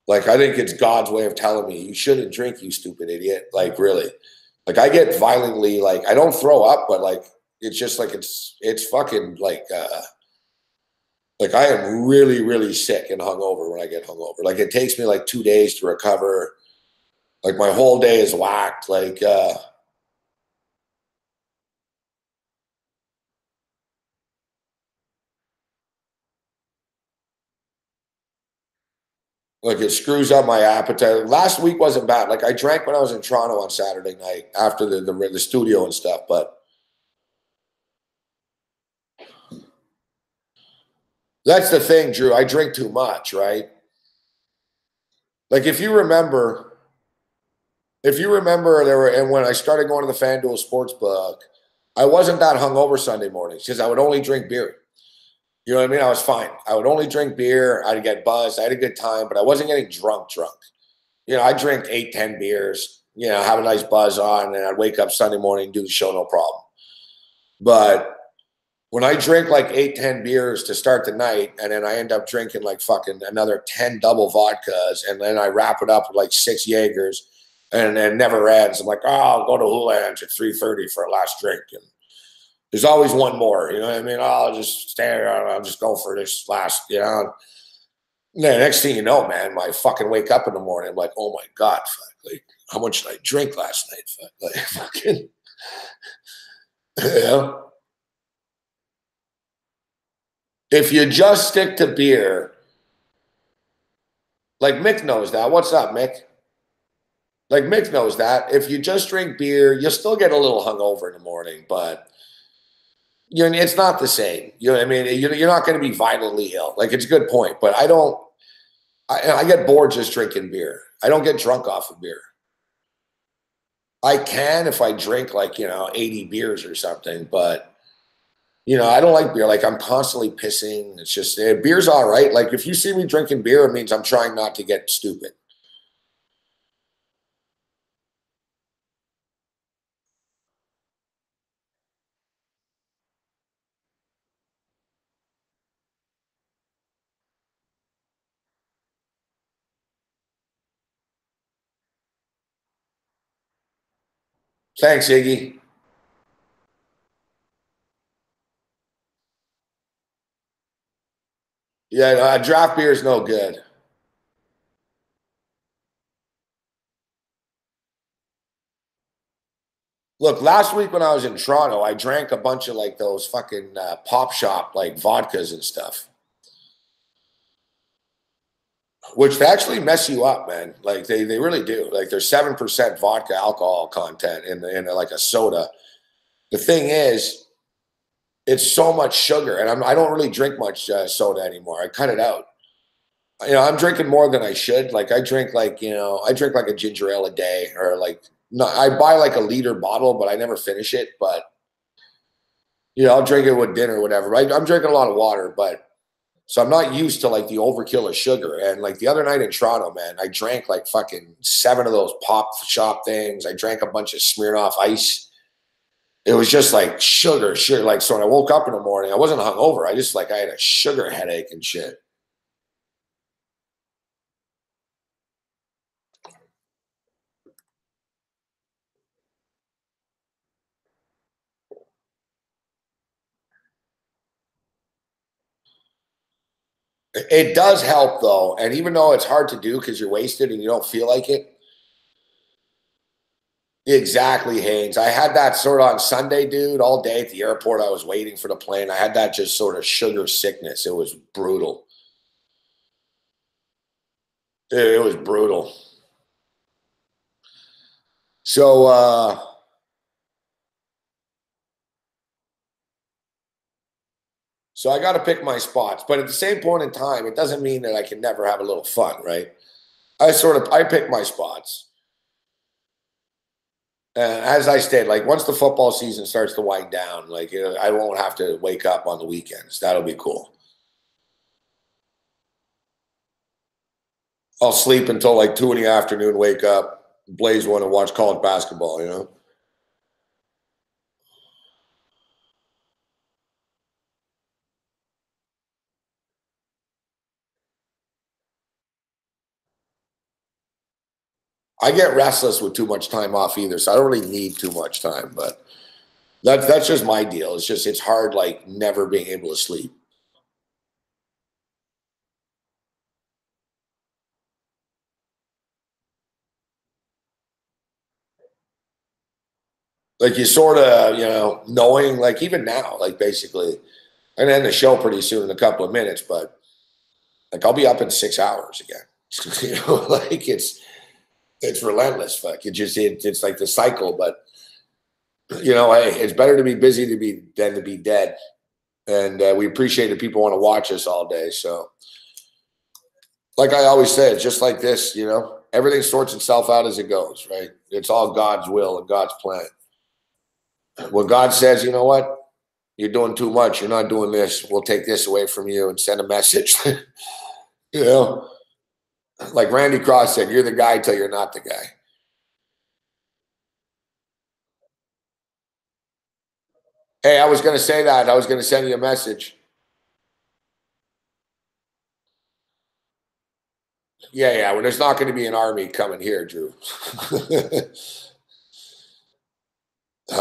Like I think it's God's way of telling me you shouldn't drink, you stupid idiot. Like really, like I get violently, like I don't throw up, but like it's just like it's fucking like I am really, really sick and hungover when I get hungover. Like it takes me like 2 days to recover. Like my whole day is whacked. Like it screws up my appetite. Last week wasn't bad. Like I drank when I was in Toronto on Saturday night after the studio and stuff. But that's the thing, Drew. I drink too much, right? Like if you remember if you remember, and when I started going to the FanDuel Sportsbook, I wasn't that hungover Sunday mornings because I would only drink beer. You know what I mean? I was fine. I would only drink beer. I'd get buzzed. I had a good time, but I wasn't getting drunk. You know, I drink 8, 10 beers, you know, have a nice buzz on, and I'd wake up Sunday morning and do the show, no problem. But when I drink like 8, 10 beers to start the night, and then I end up drinking like fucking another 10 double vodkas, and then I wrap it up with like 6 Jaegers, and it never ends. I'm like, oh, I'll go to Houlihan's at 3:30 for a last drink. And there's always one more, you know what I mean? Oh, I'll just stand there, I'll just go for this last, you know. And then next thing you know, man, I fucking wake up in the morning. I'm like, oh my God, fuck, like, how much did I drink last night? Fuck, like, fucking, you know? If you just stick to beer, like Mick knows that. What's up, Mick? Like Mick knows that. If you just drink beer, you'll still get a little hungover in the morning, but it's not the same. You know what I mean? You're not going to be violently ill. Like, it's a good point, but I get bored just drinking beer. I don't get drunk off of beer. I can if I drink like, 80 beers or something, but I don't like beer. Like, I'm constantly pissing. It's just, beer's all right. Like, if you see me drinking beer, it means I'm trying not to get stupid. Thanks, Iggy. Yeah, draft beer is no good. Look, last week when I was in Toronto, I drank a bunch of like those fucking pop shop like vodkas and stuff, which they actually mess you up, man. Like they really do. Like there's 7% vodka alcohol content in like a soda. The thing is, it's so much sugar, and I don't really drink much soda anymore. I cut it out. I'm drinking more than I should. Like I drink like I drink like a ginger ale a day, or like no, I buy like a liter bottle, but I never finish it. But I'll drink it with dinner or whatever. I'm drinking a lot of water, but so I'm not used to like the overkill of sugar. And like the other night in Toronto, man, I drank like fucking 7 of those pop shop things. I drank a bunch of Smirnoff Ice. It was just like sugar. Like, so when I woke up in the morning, I wasn't hungover. I had a sugar headache and shit. It does help though. And even though it's hard to do because you're wasted and you don't feel like it. Exactly, Haynes. I had that sort of on Sunday, dude, all day at the airport. I was waiting for the plane. I had that just sort of sugar sickness. It was brutal. It was brutal. So, I got to pick my spots, but at the same point in time, it doesn't mean that I can never have a little fun, right? I pick my spots. And as I said, like once the football season starts to wind down, like I won't have to wake up on the weekends. That'll be cool. I'll sleep until like 2 in the afternoon, wake up, blaze one, and watch college basketball. I get restless with too much time off either, so I don't really need too much time. But that's just my deal. It's hard, like never being able to sleep. Like you sort of, knowing, like even now, like basically, I'm gonna end the show pretty soon in a couple of minutes, but like I'll be up in 6 hours again. Like it's relentless. Fuck, it's like the cycle. But hey, it's better to be busy than to be dead. And we appreciate that people want to watch us all day. So, like I always say, it's just like this, everything sorts itself out as it goes, right? It's all God's will and God's plan. When God says, you know what, you're doing too much, you're not doing this, we'll take this away from you and send a message. You know, like Randy Cross said, you're the guy till you're not the guy. Hey, I was going to say that. I was going to send you a message. Yeah. Well, there's not going to be an army coming here, Drew.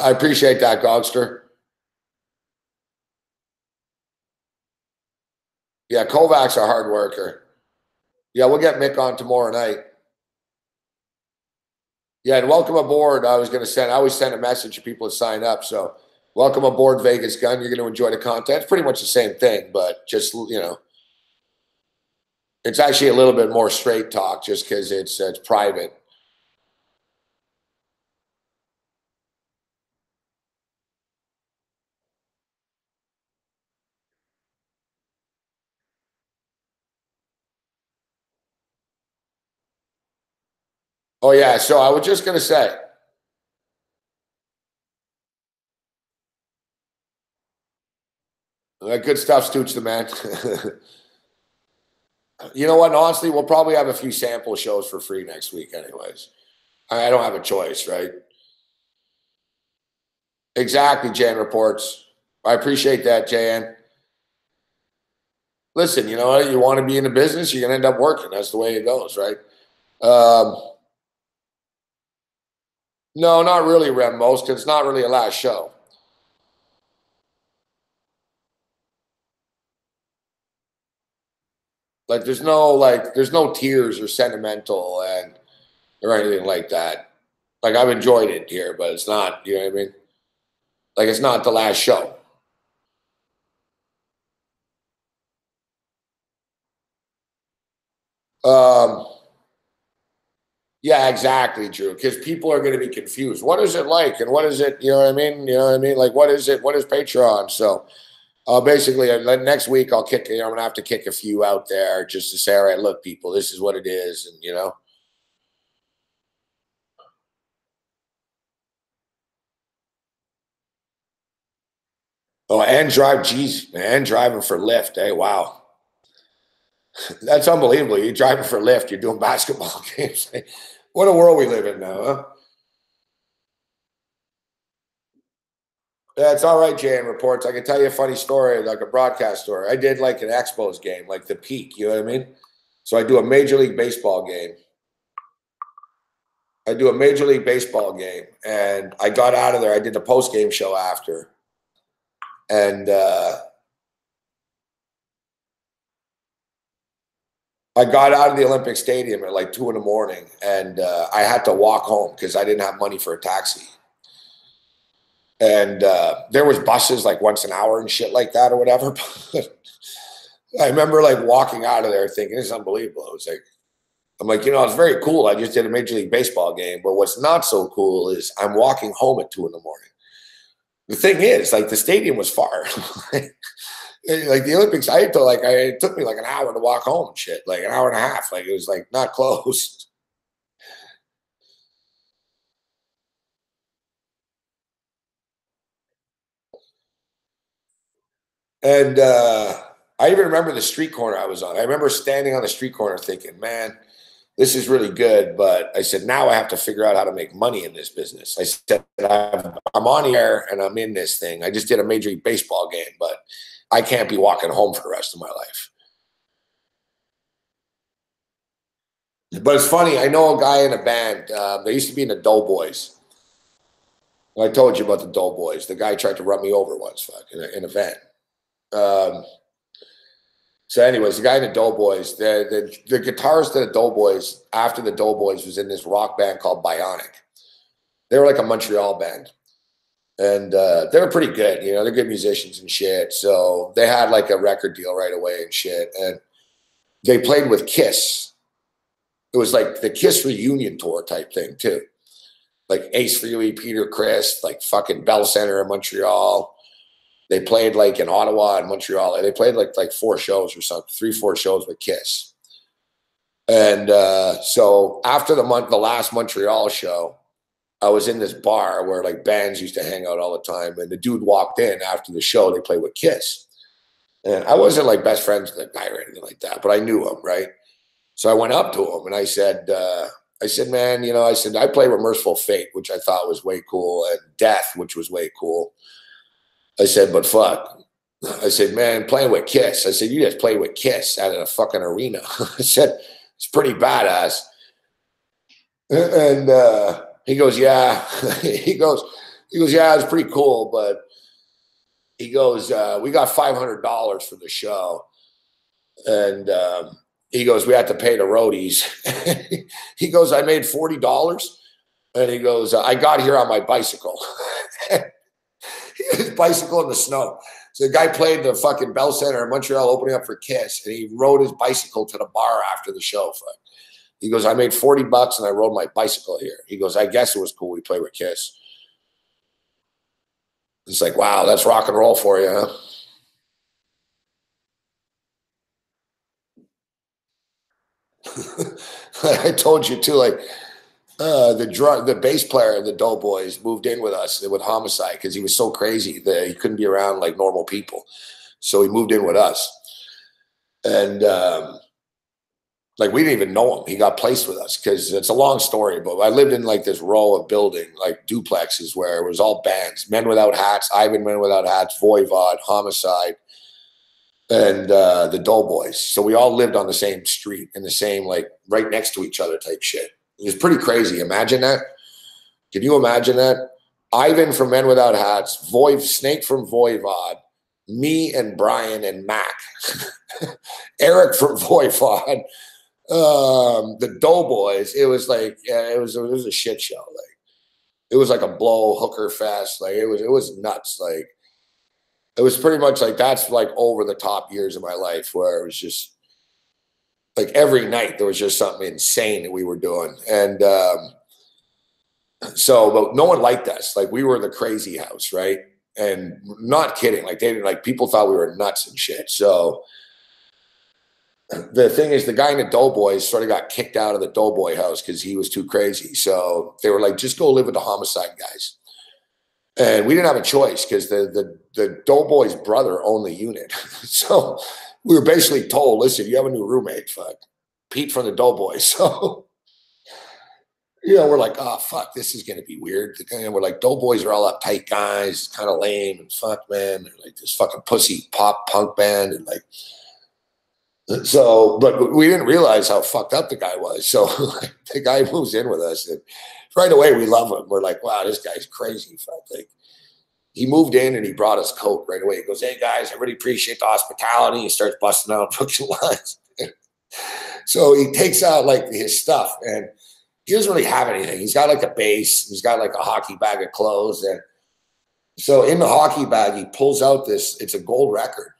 I appreciate that, Gogster. Yeah, Kovac's a hard worker. Yeah, we'll get Mick on tomorrow night. Yeah, and welcome aboard. I always send a message to people to sign up. So welcome aboard, Vegas Gun. You're going to enjoy the content. It's pretty much the same thing, but just, you know, it's actually a little bit more straight talk just because it's private. Oh, yeah. So I was just going to say, good stuff, Stooch the man. You know what? Honestly, we'll probably have a few sample shows for free next week anyways. I don't have a choice, right? Exactly, Jan reports. I appreciate that, Jan. Listen, you know what? You want to be in the business, you're going to end up working. That's the way it goes, right? No, not really, Remos, because it's not really a last show. Like, there's no tears or sentimental or anything like that. Like, I've enjoyed it here, but it's not, you know what I mean? Like, it's not the last show. Yeah, exactly, Drew. Because people are going to be confused. What is it like? And what is it? You know what I mean? You know what I mean? Like, what is it? What is Patreon? So, basically, next week I'm going to have to kick a few out there just to say, all right, look, people, this is what it is, and you know. Oh, and driving for Lyft. Hey, wow, that's unbelievable. You're driving for Lyft. You're doing basketball games. What a world we live in now, huh? Yeah, it's all right, Jan reports. I can tell you a funny story, like a broadcast story. I did like an Expos game, like the peak, you know what I mean? So I do a Major League Baseball game. And I got out of there. I did the post-game show after. And I got out of the Olympic Stadium at like 2 a.m. and I had to walk home because I didn't have money for a taxi. And there was buses like once an hour and shit like that or whatever. I remember like walking out of there thinking, this is unbelievable. I'm like, you know, it's very cool. I just did a Major League Baseball game. But what's not so cool is I'm walking home at 2 a.m. The thing is, like, the stadium was far. Like the Olympics, it took me like an hour to walk home and shit, like an hour and a half. Like, it was like not close. And I even remember the street corner I was on. I remember standing on the street corner thinking, man, this is really good. But I said, now I have to figure out how to make money in this business. I said, I'm on here and I'm in this thing. I just did a Major League Baseball game, but I can't be walking home for the rest of my life. But it's funny. I know a guy in a band. They used to be in the Doughboys. I told you about the Doughboys. The guy tried to run me over once, in a van. So, anyways, the guy in the Doughboys, the guitarist to the Doughboys, after the Doughboys, was in this rock band called Bionic. They were like a Montreal band. And they were pretty good. You know, they're good musicians and shit. So they had like a record deal right away and shit. And they played with Kiss. It was like the Kiss reunion tour type thing too. Like Ace Frehley, Peter Criss, like fucking Bell Center in Montreal. They played like in Ottawa and Montreal. They played like 4 shows or something, 3-4 shows with Kiss. And so after the last Montreal show, I was in this bar where like bands used to hang out all the time. And the dude walked in after the show. They played with Kiss. And I wasn't like best friends with the guy or anything like that, but I knew him, right? So I went up to him and I said, man, you know, I said, I play with Merciful Fate, which I thought was way cool, and Death, which was way cool. I said, but fuck. I said, man, playing with Kiss. I said, you just play with Kiss out of a fucking arena. I said, it's pretty badass. And he goes, yeah. he goes, yeah, it's pretty cool, but he goes, we got $500 for the show. And he goes, we had to pay the roadies. He goes, I made $40. And he goes, I got here on my bicycle. His bicycle in the snow. So the guy played the fucking Bell Center in Montreal opening up for Kiss. And he rode his bicycle to the bar after the show. He goes, I made $40 and I rode my bicycle here. He goes, I guess it was cool we played with Kiss. It's like, wow, that's rock and roll for you, huh? I told you too, like the bass player of the Doughboys moved in with us with Homicide because he was so crazy that he couldn't be around like normal people. So he moved in with us. And like we didn't even know him. He got placed with us because it's a long story, but I lived in like this row of building, like duplexes where it was all bands, Men Without Hats, Ivan Men Without Hats, Voivod, Homicide, and the Doughboys. So we all lived on the same street in the same, like right next to each other type shit. It was pretty crazy. Imagine that. Can you imagine that? Ivan from Men Without Hats, Snake from Voivod, me and Brian and Mac, Eric from Voivod, the Doughboys. It was like, yeah, it was a shit show. Like it was like a blow hooker fest. Like it was nuts. Like it was pretty much like that's like over the top years of my life where it was just like every night there was just something insane that we were doing. And so, but no one liked us. Like we were the crazy house, right? And not kidding. Like they didn't, like people thought we were nuts and shit. So the thing is, the guy in the Doughboys sort of got kicked out of the Doughboy house because he was too crazy. So they were like, just go live with the Homicide guys. And we didn't have a choice because the Doughboy's brother owned the unit. So we were basically told, listen, you have a new roommate, fuck. Pete from the Doughboys. So, you know, we're like, oh, fuck, this is going to be weird. And we're like, Doughboys are all uptight guys, kind of lame, and fuck, man. They're like this fucking pussy pop punk band. And like, so, but we didn't realize how fucked up the guy was. So the guy moves in with us, and right away we love him. We're like, wow, this guy's crazy. Like, he moved in and he brought us Coke right away. He goes, hey guys, I really appreciate the hospitality. He starts busting out fucking lines. So he takes out like his stuff, and he doesn't really have anything. He's got like a bass. He's got like a hockey bag of clothes. And so in the hockey bag, he pulls out this, it's a gold record.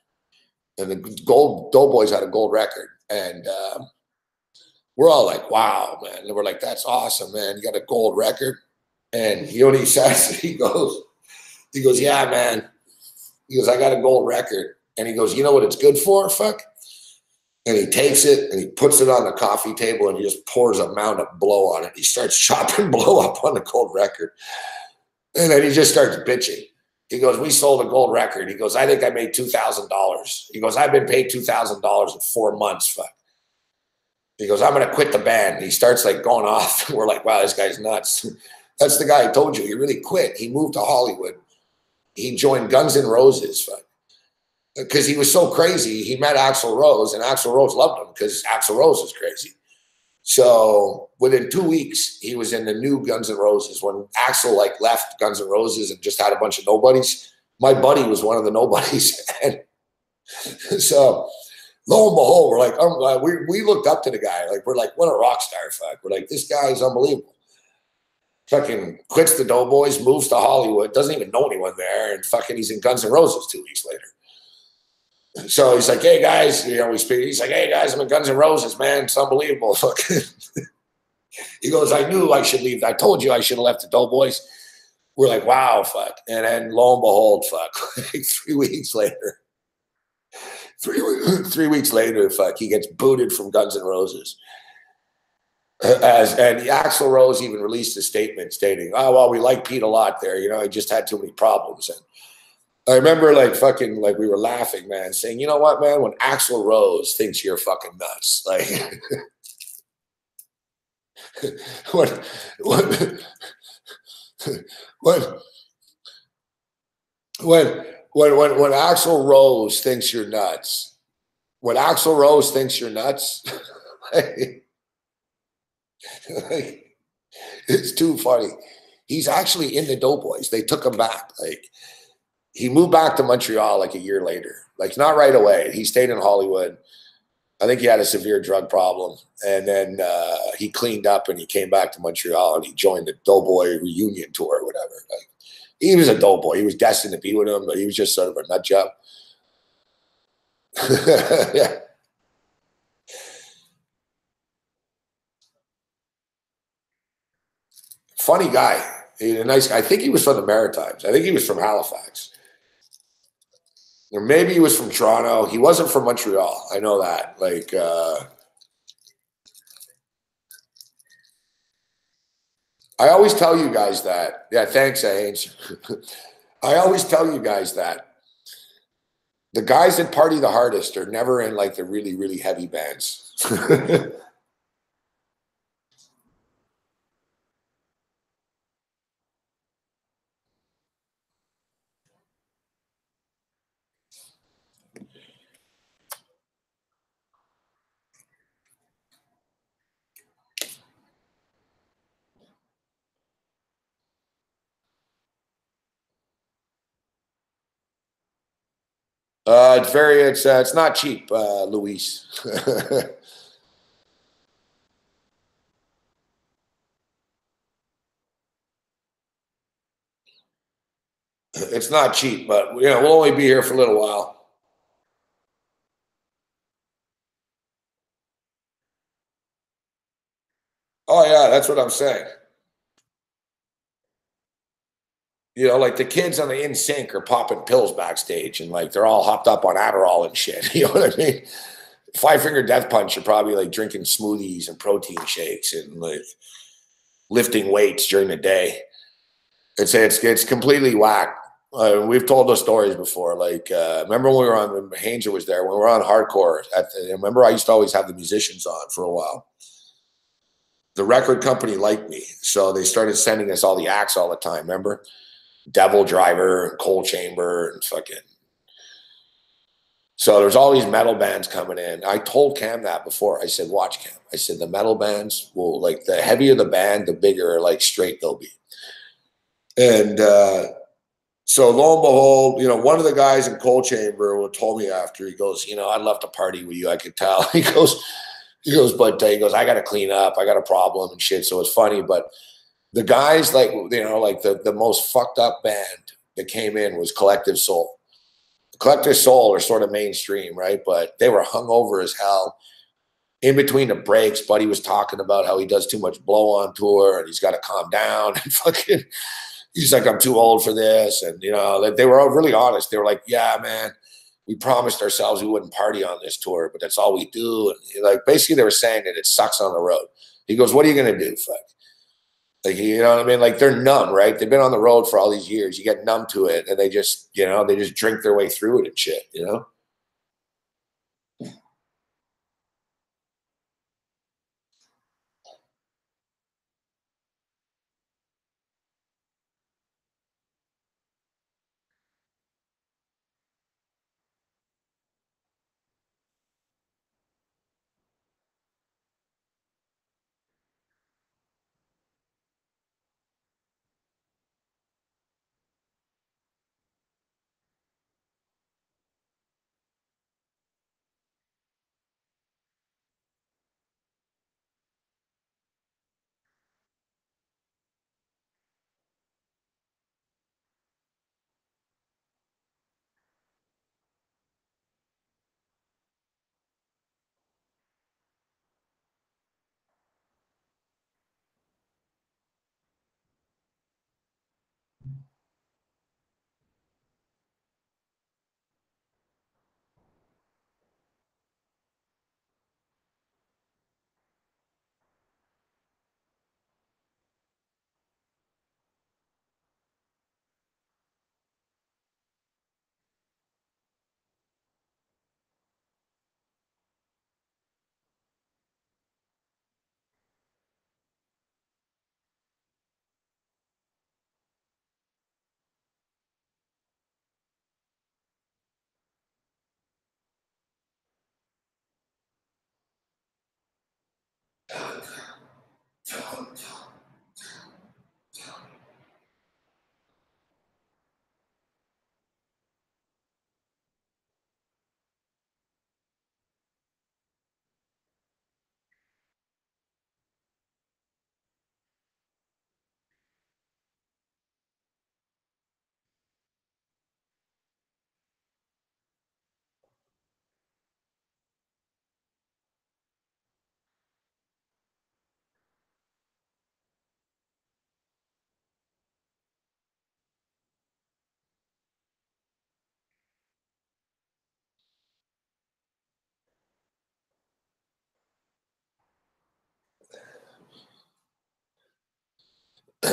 And the Doughboys had a gold record. And we're all like, wow, man. And we're like, that's awesome, man. You got a gold record. And you know what he says? He goes, yeah, man. He goes, I got a gold record. And he goes, you know what it's good for? Fuck. And he takes it and he puts it on the coffee table and he just pours a mound of blow on it. He starts chopping blow up on the gold record. And then he just starts bitching. He goes, we sold a gold record. He goes, I think I made $2,000. He goes, I've been paid $2,000 in 4 months. Fuck. He goes, I'm going to quit the band. He starts like going off. We're like, wow, this guy's nuts. That's the guy I told you. He really quit. He moved to Hollywood. He joined Guns N' Roses. Fuck. Because he was so crazy. He met Axl Rose, and Axl Rose loved him because Axl Rose is crazy. So within 2 weeks, he was in the new Guns N' Roses. When Axl like left Guns N' Roses and just had a bunch of nobodies, my buddy was one of the nobodies. And so lo and behold, we're like, we looked up to the guy. Like, we're like, what a rock star, fuck. We're like, this guy is unbelievable. Fucking quits the Doughboys, moves to Hollywood, doesn't even know anyone there, and fucking he's in Guns N' Roses 2 weeks later. So he's like, hey guys, you know, we speak. He's like, hey guys, I'm in Guns N' Roses, man. It's unbelievable. He goes, I knew I should leave. I told you I should have left the Doughboys. We're like, wow, fuck. And then lo and behold, fuck, like 3 weeks later, 3 weeks later, fuck, he gets booted from Guns N' Roses. And Axl Rose even released a statement stating, "Oh well, we like Pete a lot there. You know, he just had too many problems." And I remember like fucking like we were laughing, man, saying, "You know what, man? When Axl Rose thinks you're fucking nuts, like when when when when Axl Rose thinks you're nuts, when Axl Rose thinks you're nuts, like, like, it's too funny. He's actually in the Doughboys. They took him back. Like he moved back to Montreal like a year later. Like not right away. He stayed in Hollywood. I think he had a severe drug problem, and then he cleaned up and he came back to Montreal and he joined the Doughboy reunion tour or whatever. Like he was a Doughboy. He was destined to be with him, but he was just sort of a nut job. Yeah. Funny guy. He's a nice guy. I think he was from the Maritimes. I think he was from Halifax. Or maybe he was from Toronto. He wasn't from Montreal. I know that. Like, I always tell you guys that. Yeah, thanks, Haynes. I always tell you guys that the guys that party the hardest are never in like the really, really heavy bands. It's not cheap, Luis. It's not cheap, but you know we'll only be here for a little while. Oh yeah, that's what I'm saying. You know, like the kids on the In Sync are popping pills backstage, and like they're all hopped up on Adderall and shit. You know what I mean? Five Finger Death Punch are probably like drinking smoothies and protein shakes and like lifting weights during the day. It's completely whack. We've told those stories before. Like, remember when we were on when Hanger was there when we were on hardcore? Remember, I used to always have the musicians on for a while. The record company liked me, so they started sending us all the acts all the time. Remember, Devil Driver and Coal Chamber and fucking. So there's all these metal bands coming in. I told Cam that before. I said, "Watch, Cam." I said the metal bands will like the heavier the band, the bigger like straight they'll be. And so lo and behold, you know, one of the guys in Coal Chamber told me after, he goes, "You know, I'd love to party with you. I could tell." But he goes, "I got to clean up. I got a problem and shit." So it's funny, but the guys like, you know, like the most fucked up band that came in was Collective Soul. Collective Soul are sort of mainstream, right? But they were hungover as hell. In between the breaks, Buddy was talking about how he does too much blow on tour and he's got to calm down and fucking he's like, "I'm too old for this." And, you know, they were all really honest. They were like, "Yeah, man, we promised ourselves we wouldn't party on this tour, but that's all we do." And like, basically they were saying that it sucks on the road. He goes, "What are you going to do? Fuck." Like, you know what I mean? Like they're numb, right? They've been on the road for all these years. You get numb to it and they just, you know, they just drink their way through it and shit, you know?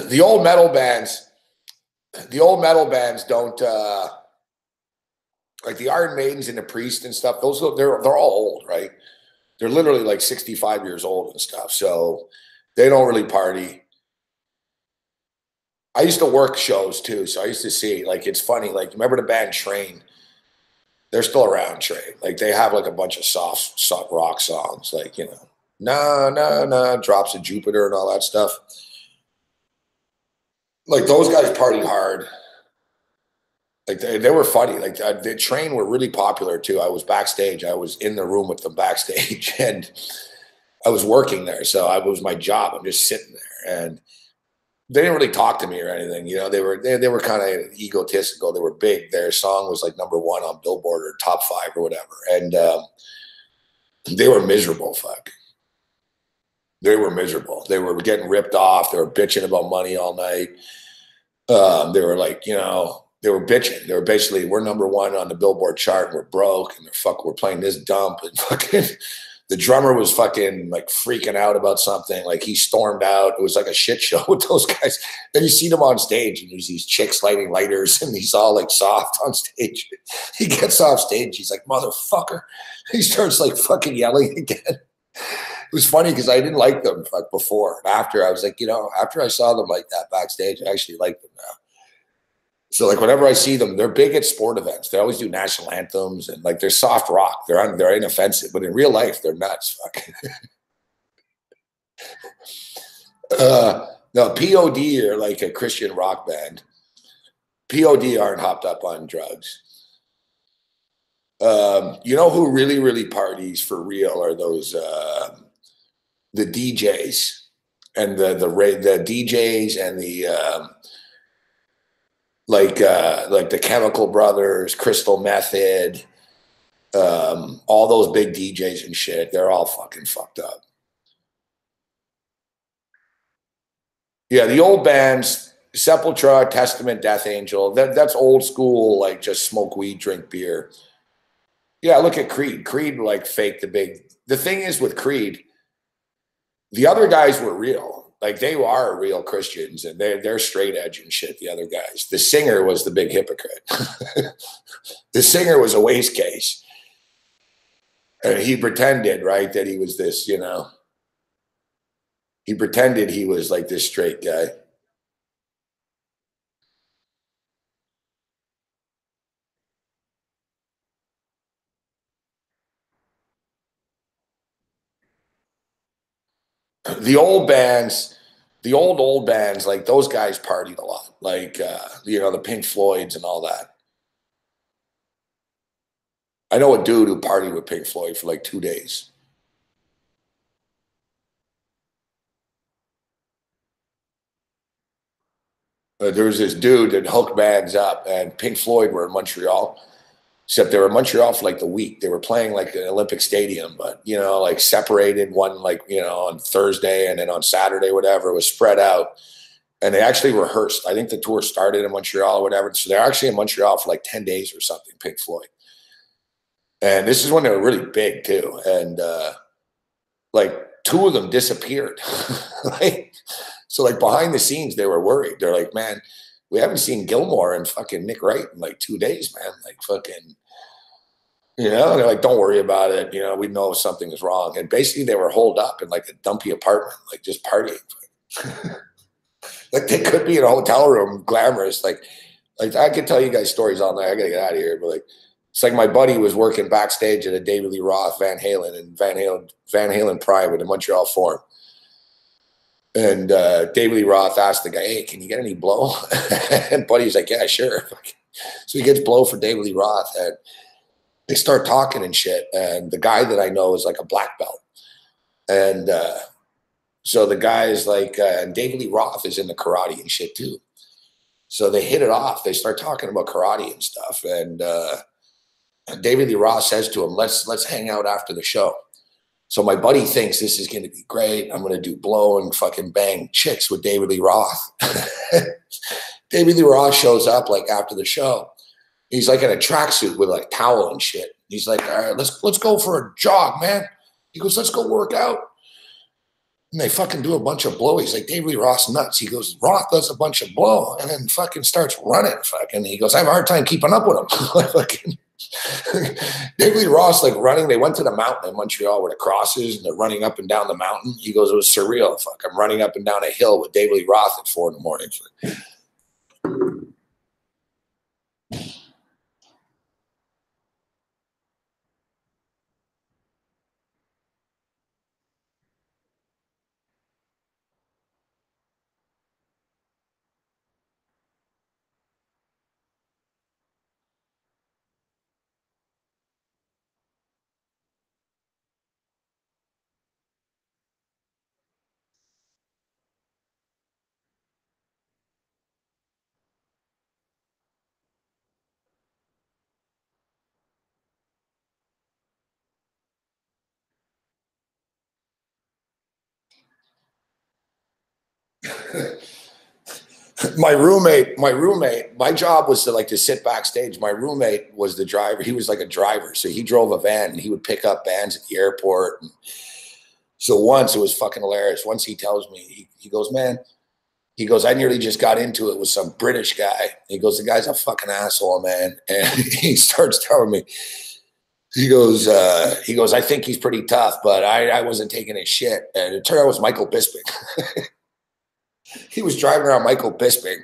The old metal bands, don't like the Iron Maidens and the Priest and stuff. Those they're all old, right? They're literally like 65 years old and stuff. So they don't really party. I used to work shows too, so I used to see, like, it's funny. Like, remember the band Train? They're still around, Train. Like, they have like a bunch of soft rock songs, like, you know, nah, Drops of Jupiter and all that stuff. Like, those guys party hard. Like, they were funny. Like, the Train were really popular too. I was backstage. I was in the room with them backstage, and I was working there, so it was my job. I'm just sitting there, and they didn't really talk to me or anything. You know, they were kind of egotistical. They were big. Their song was like #1 on Billboard or top 5 or whatever, and they were miserable. Fuck, they were miserable. They were getting ripped off. They were bitching about money all night. They were like, you know, they were bitching. They were basically, we're #1 on the Billboard chart, and we're broke, and we're playing this dump, and fucking. The drummer was fucking like freaking out about something. Like, he stormed out. It was like a shit show with those guys. Then you see them on stage, and there's these chicks lighting lighters, and he's all like soft on stage. He gets off stage. He's like, motherfucker. He starts like fucking yelling again. It was funny because I didn't like them like before. And after, I was like, you know, after I saw them like that backstage, I actually like them now. So like whenever I see them, they're big at sport events. They always do national anthems, and like they're soft rock. They're inoffensive, but in real life, they're nuts. No, POD are like a Christian rock band. POD aren't hopped up on drugs. You know who really, really parties for real are those the DJs and the DJs and the like the Chemical Brothers, Crystal Method, all those big DJs and shit. They're all fucking fucked up. Yeah, the old bands, Sepultura, Testament, Death Angel, that's old school, like just smoke weed, drink beer. Yeah, look at Creed. Creed like faked the thing is with Creed, the other guys were real. Like, they are real Christians, and they're straight edge and shit, the other guys. The singer was the big hypocrite. The singer was a waste case. And he pretended, right, that he was this, you know. He pretended he was like this straight guy. The old bands, the old bands, like those guys partied a lot. Like, you know, the Pink Floyds and all that. I know a dude who partied with Pink Floyd for like 2 days. There was this dude that hooked bags up, and Pink Floyd were in Montreal. Except they were in Montreal for like the week. They were playing like the Olympic Stadium, but, you know, like separated, one like, you know, on Thursday, and then on Saturday, whatever, it was spread out. And they actually rehearsed. I think the tour started in Montreal or whatever. So they're actually in Montreal for like 10 days or something, Pink Floyd. And this is when they were really big too. And like 2 of them disappeared. Like, so like behind the scenes, they were worried. They're like, man, we haven't seen Gilmore and fucking Nick Wright in like 2 days, man. Like, fucking, you know, they're like, don't worry about it. You know, we know something is wrong. And basically they were holed up in like a dumpy apartment, like just partying. Like, they could be in a hotel room, glamorous. Like I could tell you guys stories all night. I gotta get out of here. But like, It's like my buddy was working backstage at a David Lee Roth, Van Halen, and Van Halen Private in Montreal Forum. And David Lee Roth asked the guy, "Hey, can you get any blow?" And Buddy's like, "Yeah, sure." So he gets blow for David Lee Roth, and they start talking and shit. And the guy that I know is like a black belt. And so the guy is like, David Lee Roth is into karate and shit too. So they hit it off. They start talking about karate and stuff. And David Lee Roth says to him, let's hang out after the show. So my buddy thinks this is going to be great. I'm going to do blow and fucking bang chicks with David Lee Roth. David Lee Roth shows up like after the show. He's like in a tracksuit with like towel and shit. He's like, all right, let's go for a jog, man. He goes, let's go work out. And they fucking do a bunch of blow. He's like, David Lee Roth's nuts. He goes, Roth does a bunch of blow and then fucking starts running. Fucking, he goes, I have a hard time keeping up with him. Fucking David Lee Roth's like running. They went to the mountain in Montreal where the cross is, and they're running up and down the mountain. He goes, it was surreal. Fuck, I'm running up and down a hill with David Lee Roth at 4 a.m. My job was to sit backstage. My roommate was the driver. He was like a driver. So he drove a van and he would pick up bands at the airport. And so once, it was fucking hilarious. Once he tells me, he goes, man, he goes, I nearly just got into it with some British guy. He goes, the guy's a fucking asshole, man. And he starts telling me, he goes, I think he's pretty tough, but I wasn't taking his shit. And it turned out it was Michael Bisping. He was driving around Michael Bisping.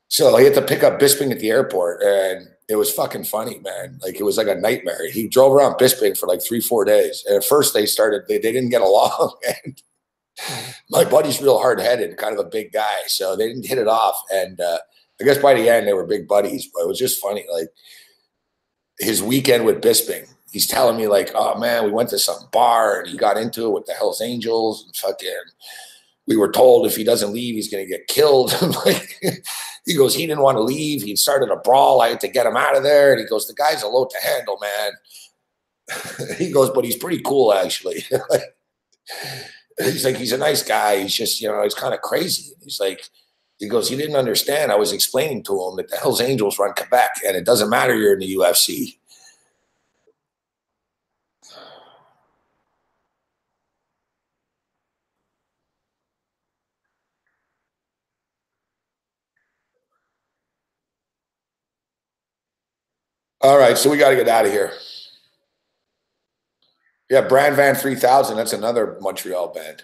So he had to pick up Bisping at the airport, and it was fucking funny, man. Like, it was like a nightmare. He drove around Bisping for like 3-4 days. And at first they didn't get along. And my buddy's real hard-headed, kind of a big guy. So they didn't hit it off. And I guess by the end they were big buddies, but it was just funny. Like, his weekend with Bisping, he's telling me like, oh man, we went to some bar and he got into it with the Hells Angels and fucking, we were told if he doesn't leave, he's going to get killed. He goes, he didn't want to leave. He started a brawl. I had to get him out of there. And he goes, the guy's a load to handle, man. He goes, but he's pretty cool, actually. He's like, he's a nice guy. He's just, he's kind of crazy. He's like, he goes, he didn't understand. I was explaining to him that the Hells Angels run Quebec, and it doesn't matter you're in the UFC. All right, so we got to get out of here. Yeah, Brand Van 3000. That's another Montreal band.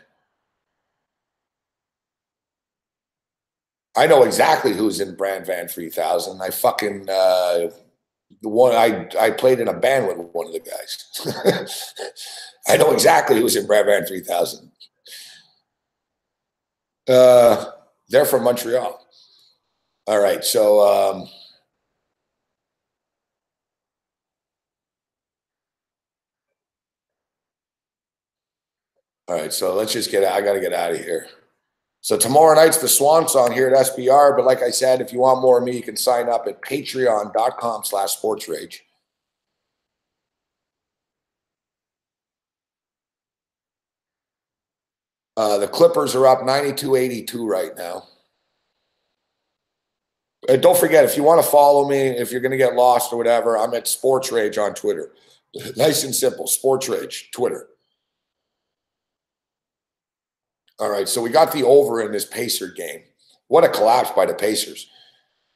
I know exactly who's in Brand Van 3000. I fucking the one I played in a band with one of the guys. I know exactly who's in Brand Van 3000. They're from Montreal. All right, so all right, so let's just I got to get out of here. So tomorrow night's the Swan Song here at SBR. But like I said, if you want more of me, you can sign up at patreon.com/sportsrage. The Clippers are up 92-82 right now. And don't forget, if you want to follow me, if you're going to get lost or whatever, I'm at Sports Rage on Twitter. Nice and simple, Sports Rage, Twitter. All right, so we got the over in this Pacer game. What a collapse by the Pacers.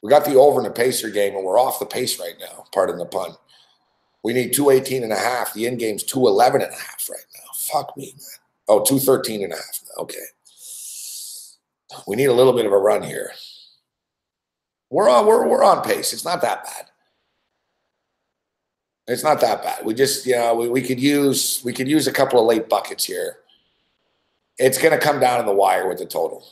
We got the over in the Pacer game, and we're off the pace right now, pardon the pun. We need 218.5. The end game's 211.5 right now. Fuck me, man. Oh, 213.5 now. Okay. We need a little bit of a run here. We're on pace. It's not that bad. It's not that bad. We just, we could use a couple of late buckets here. It's going to come down to the wire with the total.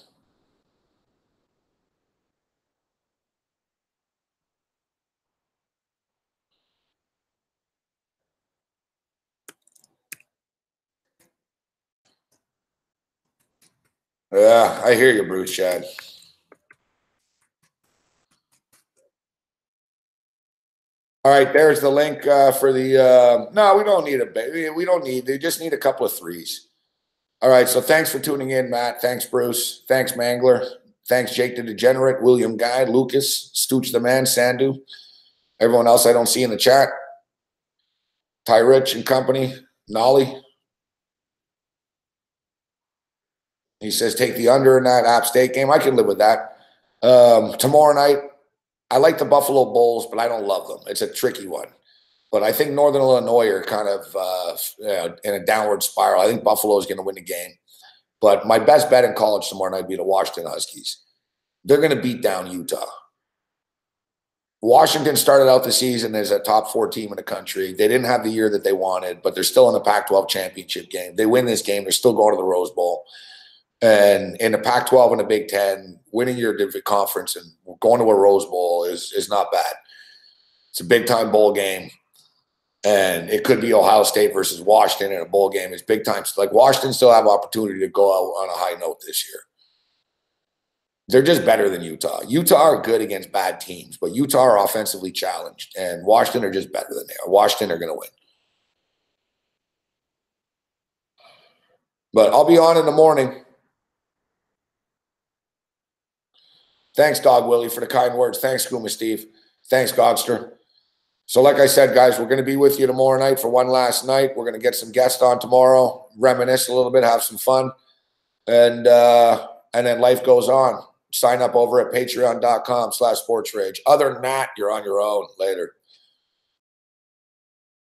Yeah, I hear you, Bruce Chad. All right, there's the link for the. No, we don't need we don't need. They just need a couple of threes. All right, so thanks for tuning in, Matt. Thanks, Bruce. Thanks, Mangler. Thanks, Jake the Degenerate, William Guy, Lucas, Stooch the Man, Sandu, everyone else I don't see in the chat. Ty Rich and company, Nolly. He says take the under in that App State game. I can live with that. Tomorrow night, I like the Buffalo Bulls, but I don't love them. It's a tricky one. But I think Northern Illinois are kind of in a downward spiral. I think Buffalo is going to win the game. But my best bet in college tomorrow night would be the Washington Huskies. They're going to beat down Utah. Washington started out the season as a top 4 team in the country. They didn't have the year that they wanted, but they're still in the Pac-12 championship game. They win this game. They're still going to the Rose Bowl. And in the Pac-12 and the Big Ten, winning your conference and going to a Rose Bowl is not bad. It's a big-time bowl game. And it could be Ohio State versus Washington in a bowl game. It's big time. Like Washington still have opportunity to go out on a high note this year. They're just better than Utah. Utah are good against bad teams, but Utah are offensively challenged, and Washington are just better than they are. Washington are going to win. But I'll be on in the morning. Thanks, Dog Willie, for the kind words. Thanks, Skooma Steve. Thanks, Godster. So like I said, guys, we're going to be with you tomorrow night for one last night. We're going to get some guests on tomorrow, reminisce a little bit, have some fun, and then life goes on. Sign up over at patreon.com/sportsrage. Other than that, you're on your own. Later.